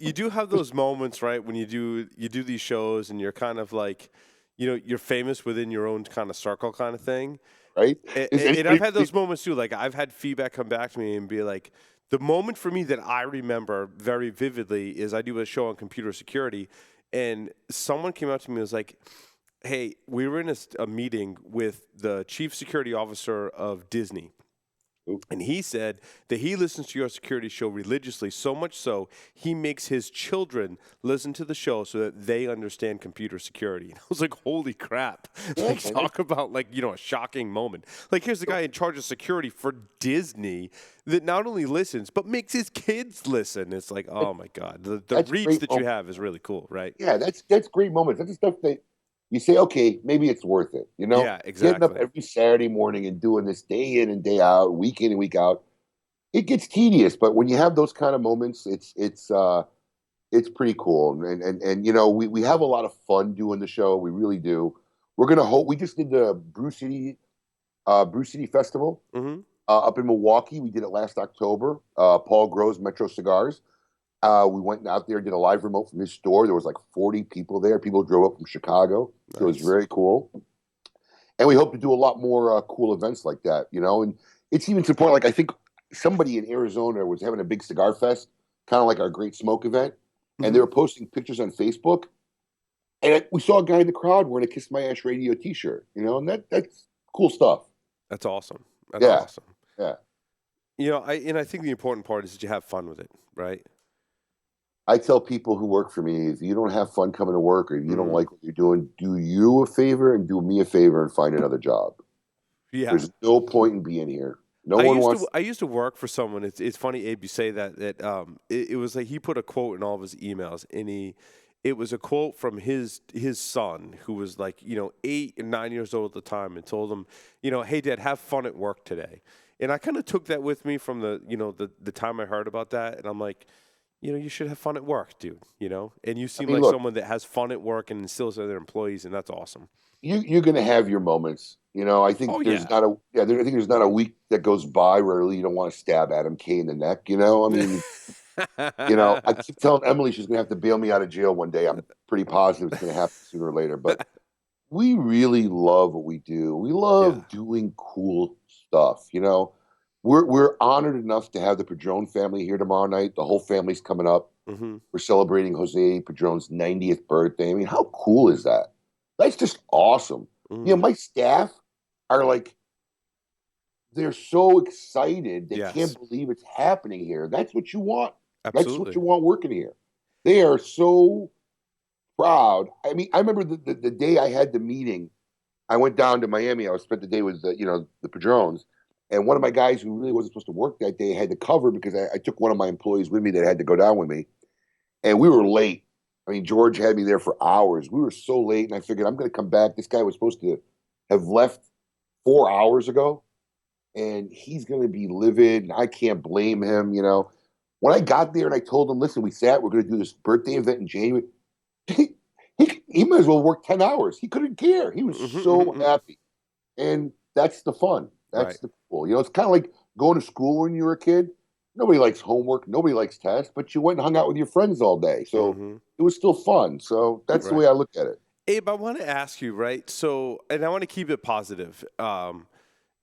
You do have those moments, right, when you do these shows and you're kind of like, you're famous within your own kind of circle kind of thing. Right? And I've had those moments too. Like, I've had feedback come back to me and be like, the moment for me that I remember very vividly is I do a show on computer security, and someone came out to me and was like, hey, we were in a meeting with the chief security officer of Disney. And he said that he listens to your security show religiously, so much so he makes his children listen to the show so that they understand computer security. And I was like, holy crap. Like, talk about, like, a shocking moment. Like, here's the guy in charge of security for Disney that not only listens, but makes his kids listen. It's like, oh, my God. The reach that you have is really cool, right? Yeah, that's great moments. That's the stuff that you say, okay, maybe it's worth it. Yeah, exactly. Getting up every Saturday morning and doing this day in and day out, week in and week out, it gets tedious. But when you have those kind of moments, it's pretty cool. And we have a lot of fun doing the show. We really do. We're gonna hope. We just did the Brew City Festival up in Milwaukee. We did it last October. Paul Groves Metro Cigars. We went out there, did a live remote from his store. There was like 40 people there. People drove up from Chicago. So it was very cool. And we hope to do a lot more cool events like that, And it's even to the point, like, I think somebody in Arizona was having a big cigar fest, kind of like our Great Smoke event. And they were posting pictures on Facebook. And we saw a guy in the crowd wearing a Kiss My Ash Radio t-shirt, and that's cool stuff. That's awesome. That's awesome. Yeah. I think the important part is that you have fun with it, right? I tell people who work for me, if you don't have fun coming to work or if you don't like what you're doing, do you a favor and do me a favor and find another job. Yeah. There's no point in being here. I used to work for someone. It's funny, Abe, you say that. It was like he put a quote in all of his emails, and it was a quote from his son, who was like 8 and 9 years old at the time, and told him, hey, Dad, have fun at work today. And I kind of took that with me from the time I heard about that, and I'm like, you should have fun at work, dude, And you seem like someone that has fun at work and instills in their employees, and that's awesome. You're going to have your moments. I think there's not a week that goes by where you don't want to stab Adam K in the neck, I mean, I keep telling Emily she's going to have to bail me out of jail one day. I'm pretty positive it's going to happen sooner or later, but we really love what we do. We love doing cool stuff, We're honored enough to have the Padron family here tomorrow night. The whole family's coming up. We're celebrating Jose Padron's 90th birthday. I mean, how cool is that? That's just awesome. My staff are like, they're so excited. They can't believe it's happening here. That's what you want. Absolutely. That's what you want working here. They are so proud. I mean, I remember the day I had the meeting. I went down to Miami. I spent the day with the Padrones, and one of my guys who really wasn't supposed to work that day had to cover because I took one of my employees with me that had to go down with me, and we were late. I mean, George had me there for hours. We were so late, and I figured I'm going to come back. This guy was supposed to have left 4 hours ago, and he's going to be livid, and I can't blame him. When I got there and I told him, listen, we're going to do this birthday event in January. He might as well work 10 hours. He couldn't care. He was so happy. And that's the fun. That's the cool. It's kind of like going to school when you were a kid. Nobody likes homework. Nobody likes tests, but you went and hung out with your friends all day. So it was still fun. So that's the way I look at it. Abe, I want to ask you, right? So, and I want to keep it positive. And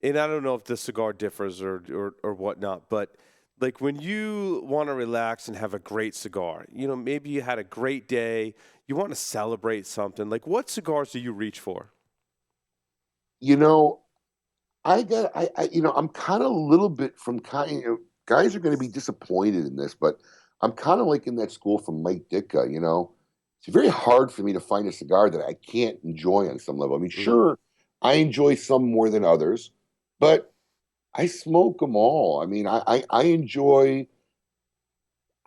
I don't know if the cigar differs or whatnot, but like when you want to relax and have a great cigar, maybe you had a great day, you want to celebrate something. Like, what cigars do you reach for? I'm kind of a little bit from guys are going to be disappointed in this, but I'm kind of like in that school from Mike Ditka. It's very hard for me to find a cigar that I can't enjoy on some level. I mean, sure, I enjoy some more than others, but I smoke them all. I mean, I enjoy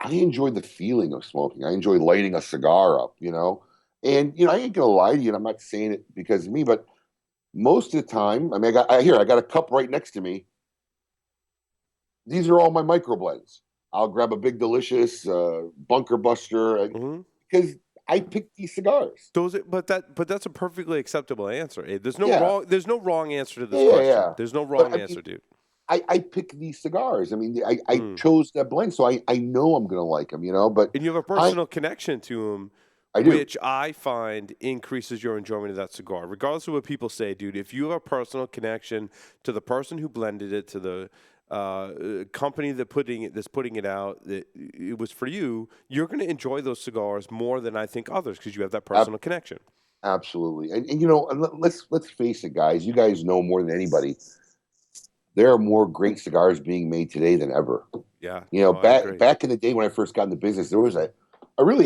the feeling of smoking. I enjoy lighting a cigar up, and I ain't gonna lie to you, and I'm not saying it because of me, but most of the time, I mean, I got a cup right next to me. These are all my micro blends. I'll grab a Big Delicious, Bunker Buster, because I pick these cigars. But that's a perfectly acceptable answer. Abe. There's no wrong answer to this question. Yeah. There's no wrong answer, dude. I pick these cigars. I mean, I chose that blend, so I know I'm going to like them, But and you have a personal connection to them, which I find increases your enjoyment of that cigar. Regardless of what people say, dude, if you have a personal connection to the person who blended it, to the company that's putting it out, that it was for you, you're going to enjoy those cigars more than I think others because you have that personal connection. Absolutely, and let's face it, guys. You guys know more than anybody. There are more great cigars being made today than ever. Yeah. Back in the day when I first got into business, there was a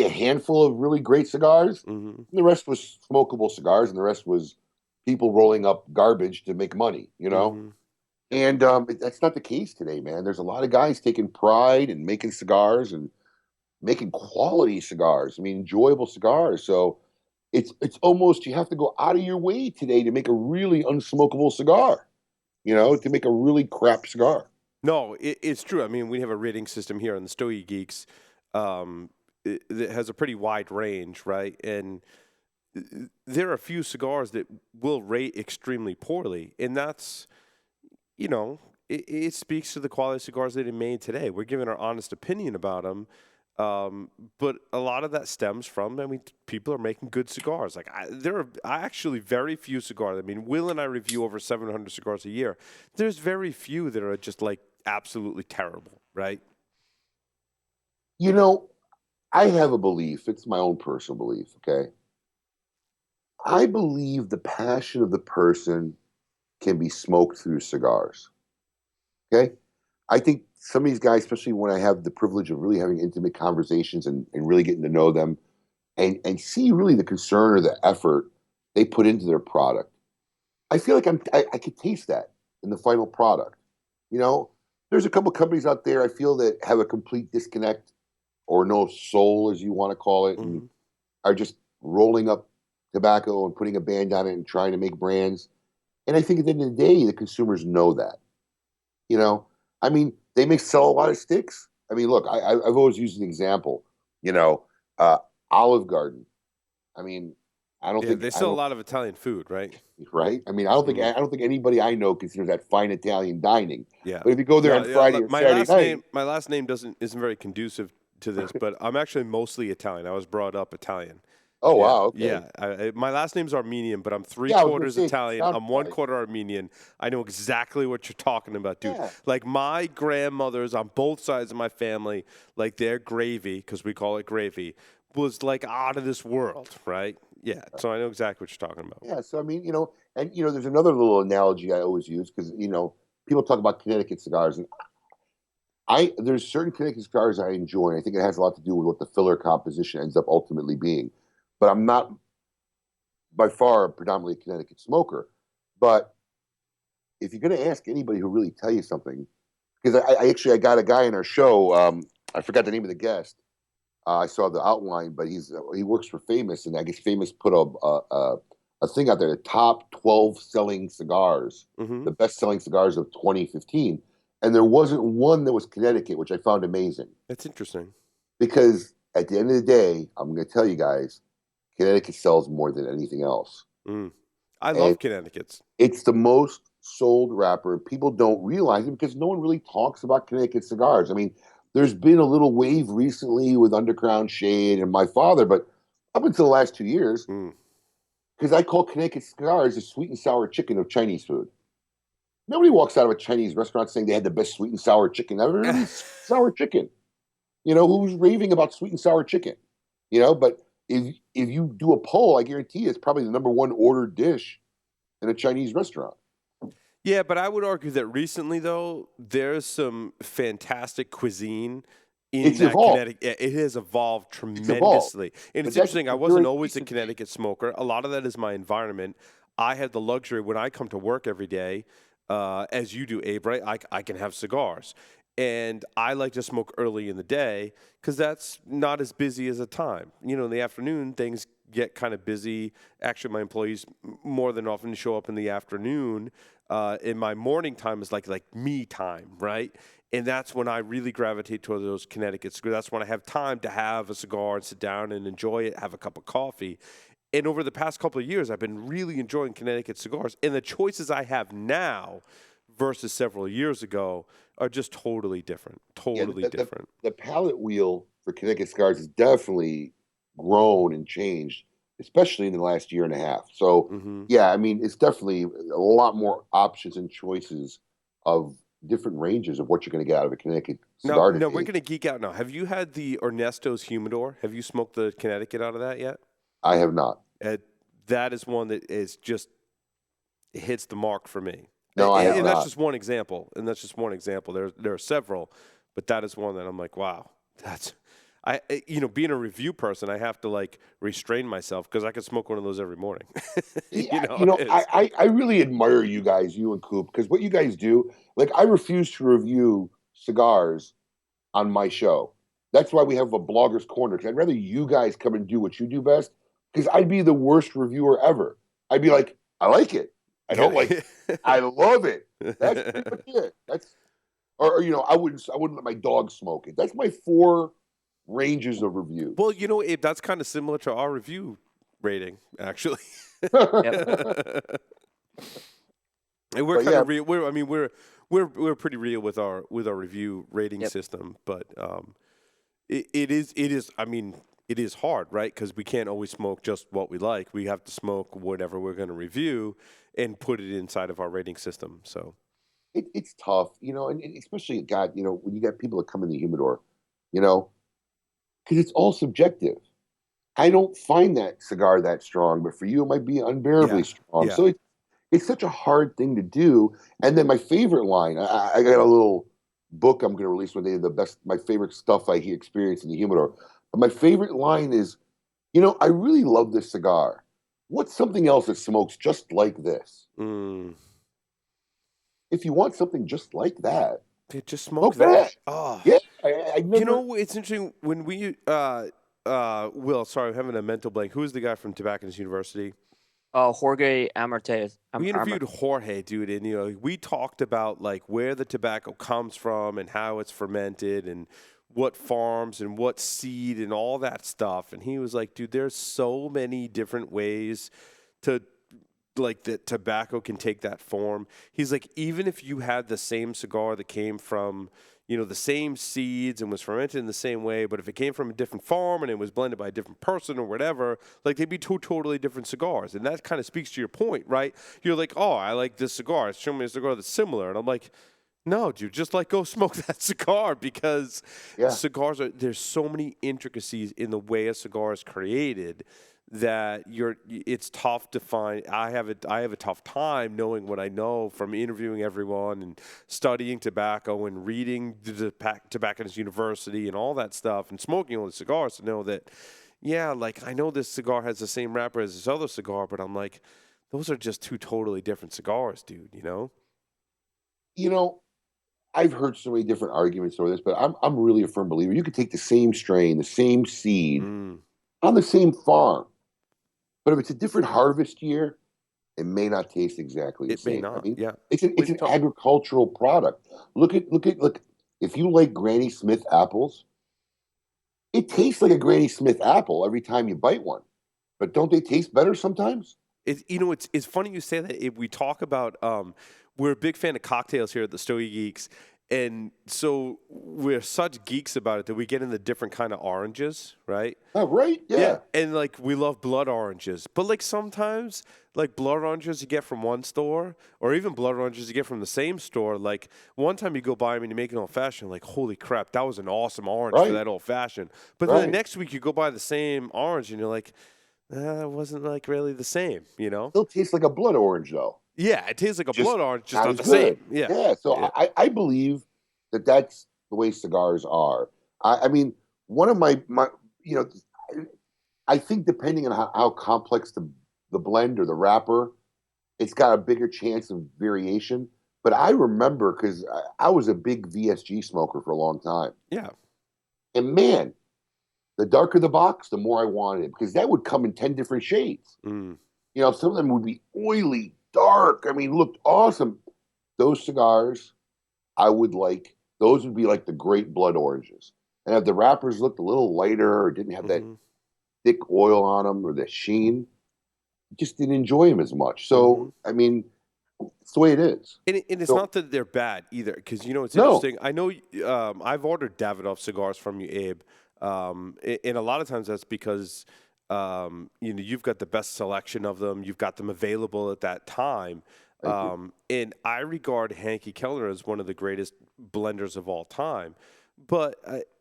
handful of really great cigars. And the rest was smokable cigars, and the rest was people rolling up garbage to make money, And that's not the case today, man. There's a lot of guys taking pride in making cigars and making quality cigars. I mean, enjoyable cigars. So it's almost, you have to go out of your way today to make a really unsmokable cigar. To make a really crap cigar. No, it's true. I mean, we have a rating system here on the Stogie Geeks that has a pretty wide range, right? And there are a few cigars that will rate extremely poorly, and that's, it speaks to the quality of cigars that are made today. We're giving our honest opinion about them. But a lot of that stems from, people are making good cigars. Like there are actually very few cigars. I mean, Will and I review over 700 cigars a year. There's very few that are just like absolutely terrible, right? I have a belief. It's my own personal belief. Okay. I believe the passion of the person can be smoked through cigars. Okay. I think some of these guys, especially when I have the privilege of really having intimate conversations and really getting to know them and see really the concern or the effort they put into their product, I feel like I could taste that in the final product. There's a couple companies out there I feel that have a complete disconnect or no soul, as you want to call it, and are just rolling up tobacco and putting a band on it and trying to make brands. And I think at the end of the day, the consumers know that. They may sell a lot of sticks. I mean, look, I've always used an example. Olive Garden. I mean, I don't think they sell a lot of Italian food, right? Right. I mean, I don't think anybody I know considers that fine Italian dining. Yeah. But if you go there on Friday or Saturday night, my last name isn't very conducive to this, but I'm actually mostly Italian. I was brought up Italian. Oh, wow. Okay. Yeah. My last name's Armenian, but I'm 3/4 Italian. I'm 1/4 Armenian. I know exactly what you're talking about, dude. Yeah. Like my grandmothers on both sides of my family, like their gravy, because we call it gravy, was like out of this world, right? Yeah. So I know exactly what you're talking about. Yeah. So, there's another little analogy I always use because, people talk about Connecticut cigars, and there's certain Connecticut cigars I enjoy, and I think it has a lot to do with what the filler composition ends up ultimately being. but I'm not by far a predominantly Connecticut smoker. But if you're going to ask anybody who really tell you something, because I got a guy in our show. I forgot the name of the guest. I saw the outline, but he works for Famous, and I guess Famous put a thing out there: the top 12 selling cigars, Mm-hmm. the best selling cigars of 2015, and there wasn't one that was Connecticut, which I found amazing. That's interesting. Because at the end of the day, I'm going to tell you guys, Connecticut sells more than anything else. I love Connecticut's. It's the most sold wrapper. People don't realize it because no one really talks about Connecticut cigars. I mean, there's been a little wave recently with Underground Shade and My Father, but up until the last 2 years, because I call Connecticut cigars the sweet and sour chicken of Chinese food. Nobody walks out of a Chinese restaurant saying they had the best sweet and sour chicken. I've never had sour chicken. You know, who's raving about sweet and sour chicken? You know, but if you do a poll, I guarantee you it's probably the number one ordered dish in a Chinese restaurant. Yeah, but I would argue that recently, though, there's some fantastic cuisine in Connecticut. It has evolved tremendously. And it's interesting, I wasn't always a Connecticut smoker. A lot of that is my environment. I have the luxury when I come to work every day, as you do, Abe, right? I can have cigars. And I like to smoke early in the day because that's not as busy as a time. You know, in the afternoon, things get kind of busy. Actually, my employees more than often show up in the afternoon. In my morning time is like me time, right? And that's when I really gravitate toward those Connecticut cigars. That's when I have time to have a cigar and sit down and enjoy it, have a cup of coffee. And over the past couple of years, I've been really enjoying Connecticut cigars. And the choices I have now versus several years ago are just totally different. Totally different. The palate wheel for Connecticut cigars has definitely grown and changed, especially in the last year and a half. So, yeah, I mean, it's definitely a lot more options and choices of different ranges of what you're going to get out of a Connecticut cigar. No, we're going to geek out now. Have you had the Ernesto's Humidor? Have you smoked the Connecticut out of that yet? I have not. That is one that is just it hits the mark for me. No, I have and not. That's just one example. There are several, but that is one that I'm like, wow, being a review person, I have to like restrain myself because I could smoke one of those every morning. I really admire you guys, you and Coop, because what you guys do, like I refuse to review cigars on my show. That's why we have a blogger's corner. Because I'd rather you guys come and do what you do best. Because I'd be the worst reviewer ever. I'd be like, I like it. I don't like it. I love it. That's pretty much it. Or I wouldn't let my dog smoke it. That's my 4 ranges of review. Well, Abe, that's kind of similar to our review rating, actually. And we're kind of real. We're pretty real with our review rating system, but it is. I mean, it is hard, right? Because we can't always smoke just what we like. We have to smoke whatever we're going to review and put it inside of our rating system. So it's tough, and especially when you got people that come in the humidor, because it's all subjective. I don't find that cigar that strong, but for you, it might be unbearably strong. Yeah. So it's such a hard thing to do. And then my favorite line, I got a little book I'm going to release one day, my favorite stuff I experienced in the humidor. But my favorite line is, I really love this cigar. What's something else that smokes just like this? If you want something just like that, just smoke that. Oh, yeah. I never... it's interesting when we Will. Sorry, I'm having a mental blank. Who is the guy from Tobacconist University? Jorge Amartez. We interviewed Jorge, dude, and we talked about like where the tobacco comes from and how it's fermented and what farms and what seed and all that stuff. And he was like, dude, there's so many different ways to like that tobacco can take that form. He's like, even if you had the same cigar that came from, the same seeds and was fermented in the same way, but if it came from a different farm and it was blended by a different person or whatever, like they'd be 2 totally different cigars. And that kind of speaks to your point, right? You're like, oh, I like this cigar. Show me a cigar that's similar. And I'm like, no, dude, just like go smoke that cigar because cigars there's so many intricacies in the way a cigar is created that it's tough to find. I have a tough time knowing what I know from interviewing everyone and studying tobacco and reading the Tobacconist University and all that stuff and smoking all the cigars to know that, yeah, like I know this cigar has the same wrapper as this other cigar, but I'm like, those are just two totally different cigars, dude. You know? You know, I've heard so many different arguments over this, but I'm really a firm believer. You could take the same strain, the same seed, Mm, on the same farm, but if it's a different harvest year, it may not taste exactly the it may same. I not. mean, Yeah. it's an agricultural product. Look. If you like Granny Smith apples, it tastes like a Granny Smith apple every time you bite one. But don't they taste better sometimes? It's funny you say that. If we talk about, we're a big fan of cocktails here at the Stogie Geeks, and so we're such geeks about it that we get in the different kind of oranges, right? Oh, right? Yeah, Yeah. and like we love blood oranges, but like sometimes like blood oranges you get from one store, or even blood oranges you get from the same store. Like one time you go by them and you make an old fashioned, like holy crap, that was an awesome orange for Right. that old fashioned. But then the Right. next week you go by the same orange and you're like, it wasn't like really the same, you know? Still tastes like a blood orange, though. Yeah, it tastes like a Just blood orange, just not not as the good. same. Yeah, Yeah. So yeah. I believe that that's the way cigars are. I mean, one of my you know, I think depending on how complex the blend or the wrapper, it's got a bigger chance of variation. But I remember because I was a big VSG smoker for a long time. Yeah. And man, the darker the box, the more I wanted it because that would come in 10 different shades. Mm. You know, some of them would be oily, dark. I mean, looked awesome. Those cigars, I would like, those would be like the great blood oranges. And if the wrappers looked a little lighter or didn't have that Mhm. thick oil on them or the sheen, just didn't enjoy them as much. So, I mean, it's the way it is. And it's So- not that they're bad either, because you know it's No. interesting. I know I've ordered Davidoff cigars from you, Abe, and a lot of times that's because you know you've got the best selection of them, you've got them available at that time, Thank you. and I regard Hanky Kellner as one of the greatest blenders of all time. But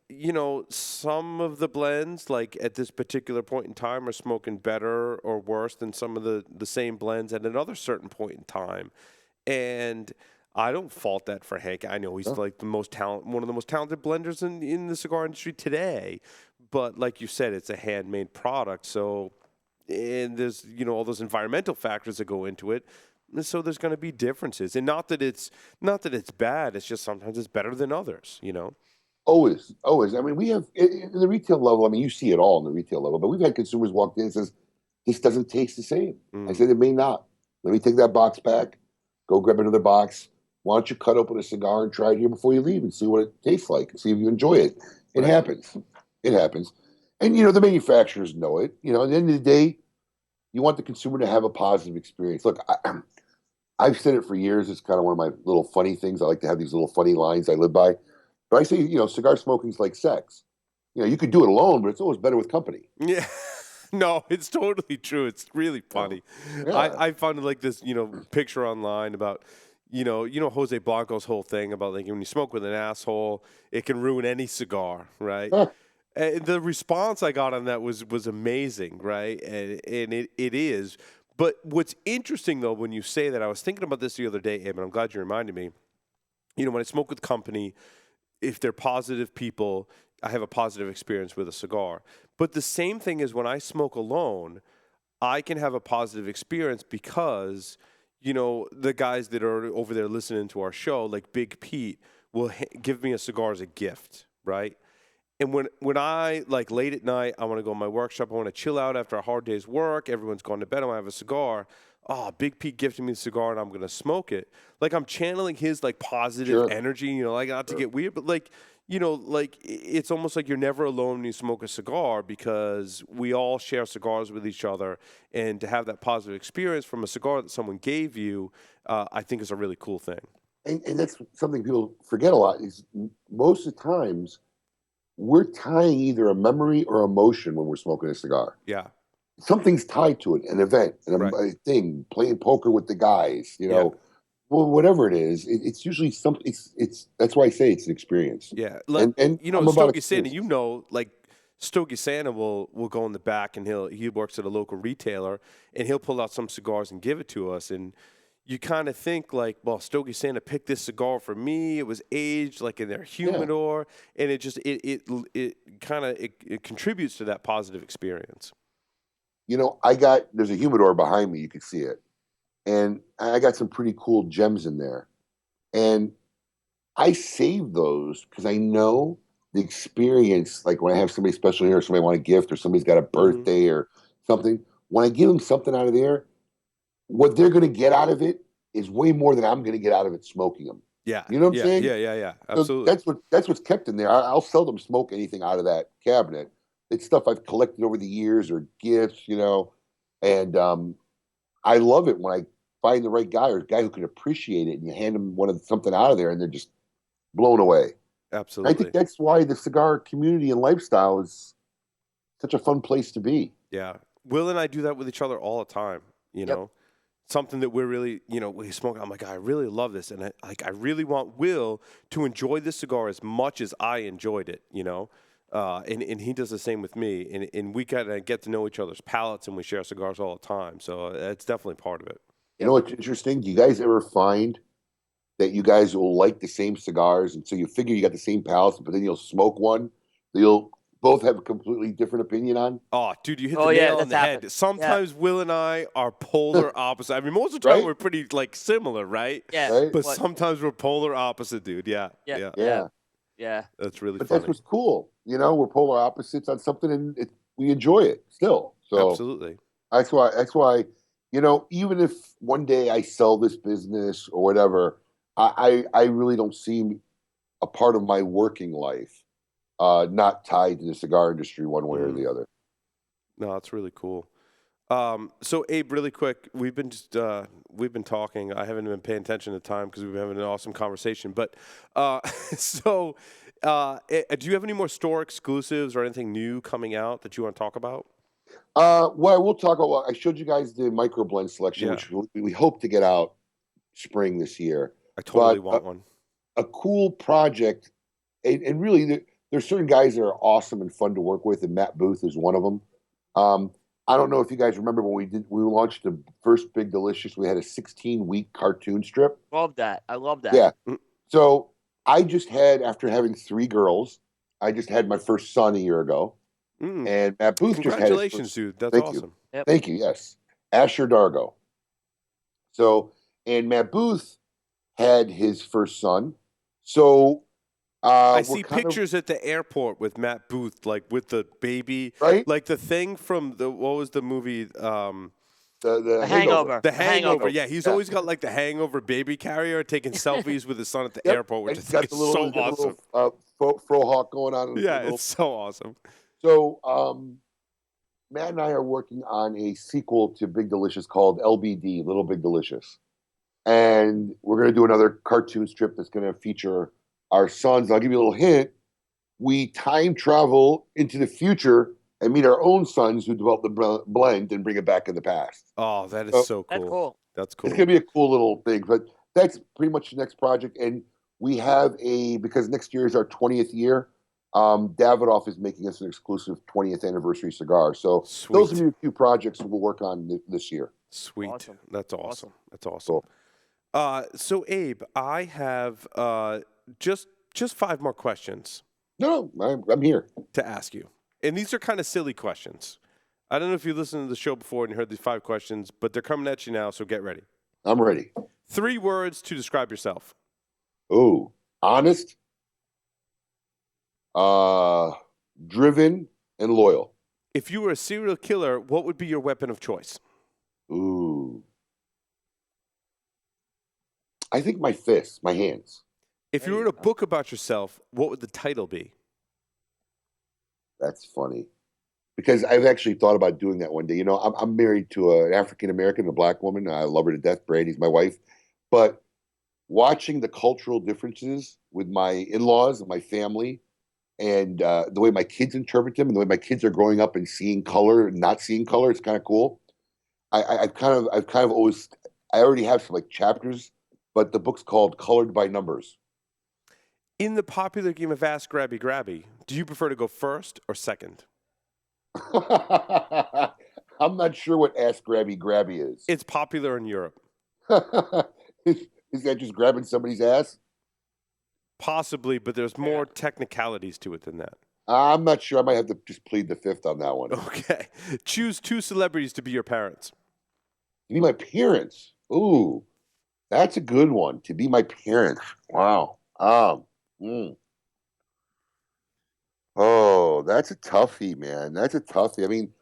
you know, some of the blends, like at this particular point in time, are smoking better or worse than some of the same blends at another certain point in time. And I don't fault that for Hank. I know he's No. like one of the most talented blenders in the cigar industry today. But like you said, it's a handmade product. So, and there's, you know, all those environmental factors that go into it. And so there's going to be differences. And not that it's bad. It's just sometimes it's better than others, you know? Always, always. I mean, we have in the retail level. I mean, you see it all in the retail level, but we've had consumers walk in and says, "This doesn't taste the same." I Mm. said, "It may not. Let me take that box back. Go grab another box. Why don't you cut open a cigar and try it here before you leave and see what it tastes like and see if you enjoy it?" It Right. happens. It happens, and you know the manufacturers know it. You know, at the end of the day, you want the consumer to have a positive experience. Look, I've said it for years. It's kind of one of my little funny things. I like to have these little funny lines I live by. But I say, you know, cigar smoking's like sex. You know, you could do it alone, but it's always better with company. Yeah. No, it's totally true. It's really funny. Yeah. I found like this, you know, picture online about, you know Jose Blanco's whole thing about like when you smoke with an asshole, it can ruin any cigar, right? Huh. And the response I got on that was amazing, right? And it is. But what's interesting though, when you say that, I was thinking about this the other day, Abe, and I'm glad you reminded me. You know, when I smoke with company, if they're positive people, I have a positive experience with a cigar. But the same thing is when I smoke alone, I can have a positive experience because, you know, the guys that are over there listening to our show, like Big Pete, will give me a cigar as a gift, right? And when I, like, late at night, I want to go in my workshop, I want to chill out after a hard day's work, everyone's gone to bed, I want to have a cigar. Oh, Big Pete gifted me a cigar and I'm going to smoke it. Like, I'm channeling his, like, positive Sure. energy, you know, like, not to get weird, but, like, you know, like, it's almost like you're never alone when you smoke a cigar because we all share cigars with each other. And to have that positive experience from a cigar that someone gave you, I think is a really cool thing. And that's something people forget a lot is most of the times we're tying either a memory or emotion when we're smoking a cigar. Yeah. Something's tied to it, an event, Right. a thing, playing poker with the guys, you Yeah. know, well, whatever it is, it's usually something. It's that's why I say it's an experience. Yeah. And you know, I'm about Stogie Santa, experiences. you know, like Stogie Santa will go in the back and he works at a local retailer and he'll pull out some cigars and give it to us. And, you kind of think like, well, Stogie Santa picked this cigar for me. It was aged like in their humidor, and it just it contributes to that positive experience. You know, there's a humidor behind me. You can see it, and I got some pretty cool gems in there, and I save those because I know the experience. Like when I have somebody special here, or somebody want a gift, or somebody's got a birthday or something. When I give them something out of there, what they're going to get out of it is way more than I'm going to get out of it smoking them. Yeah. You know what I'm saying? Yeah. Absolutely. So that's what's kept in there. I'll seldom smoke anything out of that cabinet. It's stuff I've collected over the years or gifts, you know. And I love it when I find the right guy or a guy who can appreciate it, and you hand them something out of there, and they're just blown away. Absolutely. And I think that's why the cigar community and lifestyle is such a fun place to be. Yeah. Will and I do that with each other all the time, you know. Something that we're really, you know, we smoke. I'm like, I really love this, and I really want Will to enjoy this cigar as much as I enjoyed it, you know. And he does the same with me, and we kind of get to know each other's palates, and we share cigars all the time. So that's definitely part of it. You know what's interesting? Do you guys ever find that you guys will like the same cigars, and so you figure you got the same palates, but then you'll smoke one that you'll both have a completely different opinion on? Oh, dude, you hit the nail on the head. Sometimes Will and I are polar opposite. I mean, most of the time we're pretty like similar, right? Yeah. Right? But sometimes we're polar opposite, dude. Yeah. That's really But funny. that's what's cool. You know, we're polar opposites on something, and we enjoy it still. So absolutely. That's why, you know, even if one day I sell this business or whatever, I really don't see a part of my working life not tied to the cigar industry one way or the other. No, that's really cool. So Abe, really quick, we've been talking. I haven't been paying attention to time because we've been having an awesome conversation. But do you have any more store exclusives or anything new coming out that you want to talk about? Well, we'll talk about. Well, I showed you guys the micro blend selection, which we hope to get out spring this year. I totally want one. A cool project, and really, there's certain guys that are awesome and fun to work with, and Matt Booth is one of them. I don't know if you guys remember when we launched the first Big Delicious. We had a 16-week cartoon strip. Love that. I love that. Yeah. So I just had, after having 3 girls, I just had my first son a year ago. And Matt Booth just had his first, dude. That's awesome. Yep. Thank you. Yes. Asher Dargo. So, and Matt Booth had his first son. So, I see pictures at the airport with Matt Booth, like with the baby, right? Like the thing from what was the movie? The Hangover. The Hangover. Yeah, he's always got like the Hangover baby carrier taking selfies with his son at the airport, which is so awesome. Frohawk going on. It's so awesome. So, Matt and I are working on a sequel to Big Delicious called LBD, Little Big Delicious. And we're going to do another cartoon strip that's going to feature our sons. I'll give you a little hint. We time travel into the future and meet our own sons who develop the blend and bring it back in the past. Oh, that is so cool. That's cool. It's going to be a cool little thing. But that's pretty much the next project. And we have because next year is our 20th year, Davidoff is making us an exclusive 20th anniversary cigar. So those are the 2 projects we'll work on this year. Sweet. Awesome. That's awesome. That's awesome. Cool. So Abe, I have just 5 more questions. No, I'm here to ask you, and these are kind of silly questions. I don't know if you listened to the show before and you heard these 5 questions, but they're coming at you now. So get ready. I'm ready. 3 words to describe yourself. Oh, honest, driven, and loyal. If you were a serial killer, what would be your weapon of choice? Ooh. I think my fists, my hands. If you wrote a book about yourself, what would the title be? That's funny. Because I've actually thought about doing that one day. You know, I'm married to an African-American, a black woman. I love her to death. Brady's my wife. But watching the cultural differences with my in-laws and my family, and the way my kids interpret them, and the way my kids are growing up and seeing color and not seeing color, it's kind of cool. I've kind of always, I already have some like chapters, but the book's called Colored by Numbers. In the popular game of Ask Grabby Grabby, do you prefer to go first or second? I'm not sure what Ask Grabby Grabby is. It's popular in Europe. Is that just grabbing somebody's ass? Possibly, but there's more technicalities to it than that. I'm not sure. I might have to just plead the fifth on that one. Okay. Choose 2 celebrities to be your parents. To be my parents. Ooh, that's a good one. To be my parents. Wow. Oh, that's a toughie, man. That's a toughie. I mean,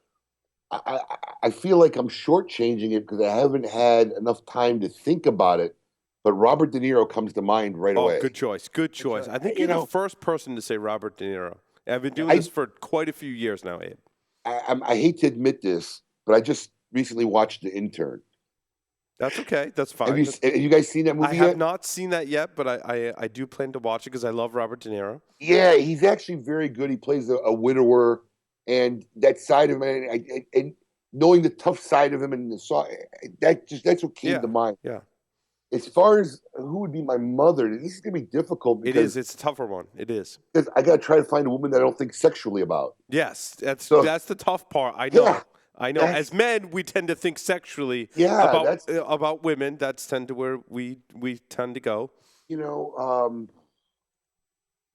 I feel like I'm shortchanging it because I haven't had enough time to think about it. But Robert De Niro comes to mind right away. Oh, good choice. Good choice. I think You you're know- the first person to say Robert De Niro. I've been doing this for quite a few years now, Abe. I hate to admit this, but I just recently watched The Intern. That's okay. That's fine. Have you guys seen that movie I yet? have not seen that yet, but I do plan to watch it because I love Robert De Niro. Yeah, he's actually very good. He plays a widower, and that side of him, and knowing the tough side of him, and that's what came to mind. Yeah. As far as who would be my mother, this is gonna be difficult. It is. It's a tougher one. It is. Because I gotta try to find a woman that I don't think sexually about. Yes, that's So- the tough part. I know. Yeah, I know. As men, we tend to think sexually Yeah, about women. That's tend to where we tend to go.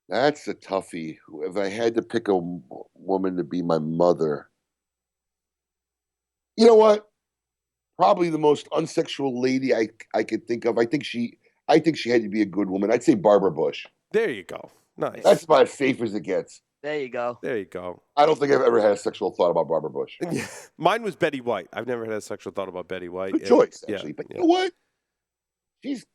That's a toughie. If I had to pick a woman to be my mother, you know what? Probably the most unsexual lady I could think of. I think she had to be a good woman. I'd say Barbara Bush. There you go. Nice. That's about as safe as it gets. There you go. There you go. I don't think I've ever had a sexual thought about Barbara Bush. Mine was Betty White. I've never had a sexual thought about Betty White. Good choice, actually. But you know what? She's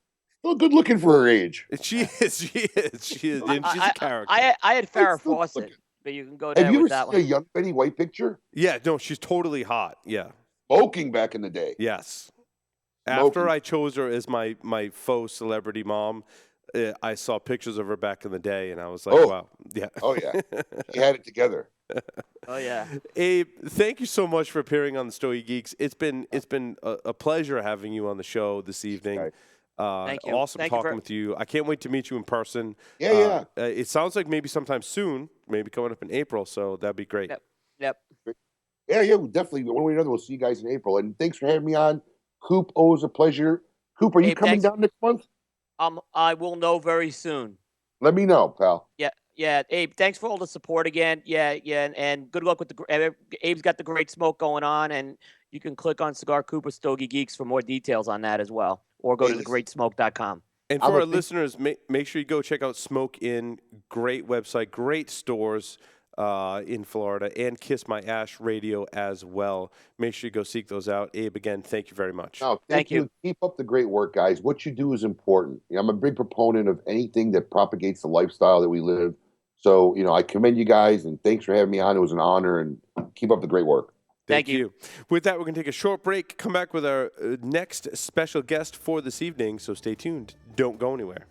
still good looking for her age. She is. And she's a character. I had Farrah still Fawcett, looking. but you can go there Have you with ever that seen a one. young Betty White picture? Yeah, no, she's totally hot. Yeah. Smoking back in the day. Yes. Smoking. After I chose her as my faux celebrity mom, I saw pictures of her back in the day, and I was like, wow. Yeah. Oh, yeah. She had it together. Oh yeah. Abe, thank you so much for appearing on the Stogie Geeks. It's been a pleasure having you on the show this evening. Thank you. Awesome Thank you talking with you. I can't wait to meet you in person. Yeah. It sounds like maybe sometime soon, maybe coming up in April, so that'd be great. Yep. Yeah, we'll definitely. One way or another, we'll see you guys in April. And thanks for having me on. Coop, always a pleasure. Coop, are you Abe, coming thanks. down next month? I will know very soon. Let me know, pal. Yeah, Abe, thanks for all the support again. Yeah, and good luck with Abe's got the great smoke going on, and you can click on Cigar Cooper Stogie Geeks for more details on that as well, or go to thegreatsmoke.com. And for our listeners, make sure you go check out Smoke Inn. Great website, great stores in Florida, and Kiss My Ash Radio as well. Make sure you go seek those out. Abe, again, thank you very much. No, thank you. Keep up the great work, guys. What you do is important. I'm a big proponent of anything that propagates the lifestyle that we live. So, I commend you guys, and thanks for having me on. It was an honor, and keep up the great work. Thank you. With that, we're going to take a short break, come back with our next special guest for this evening, so stay tuned. Don't go anywhere.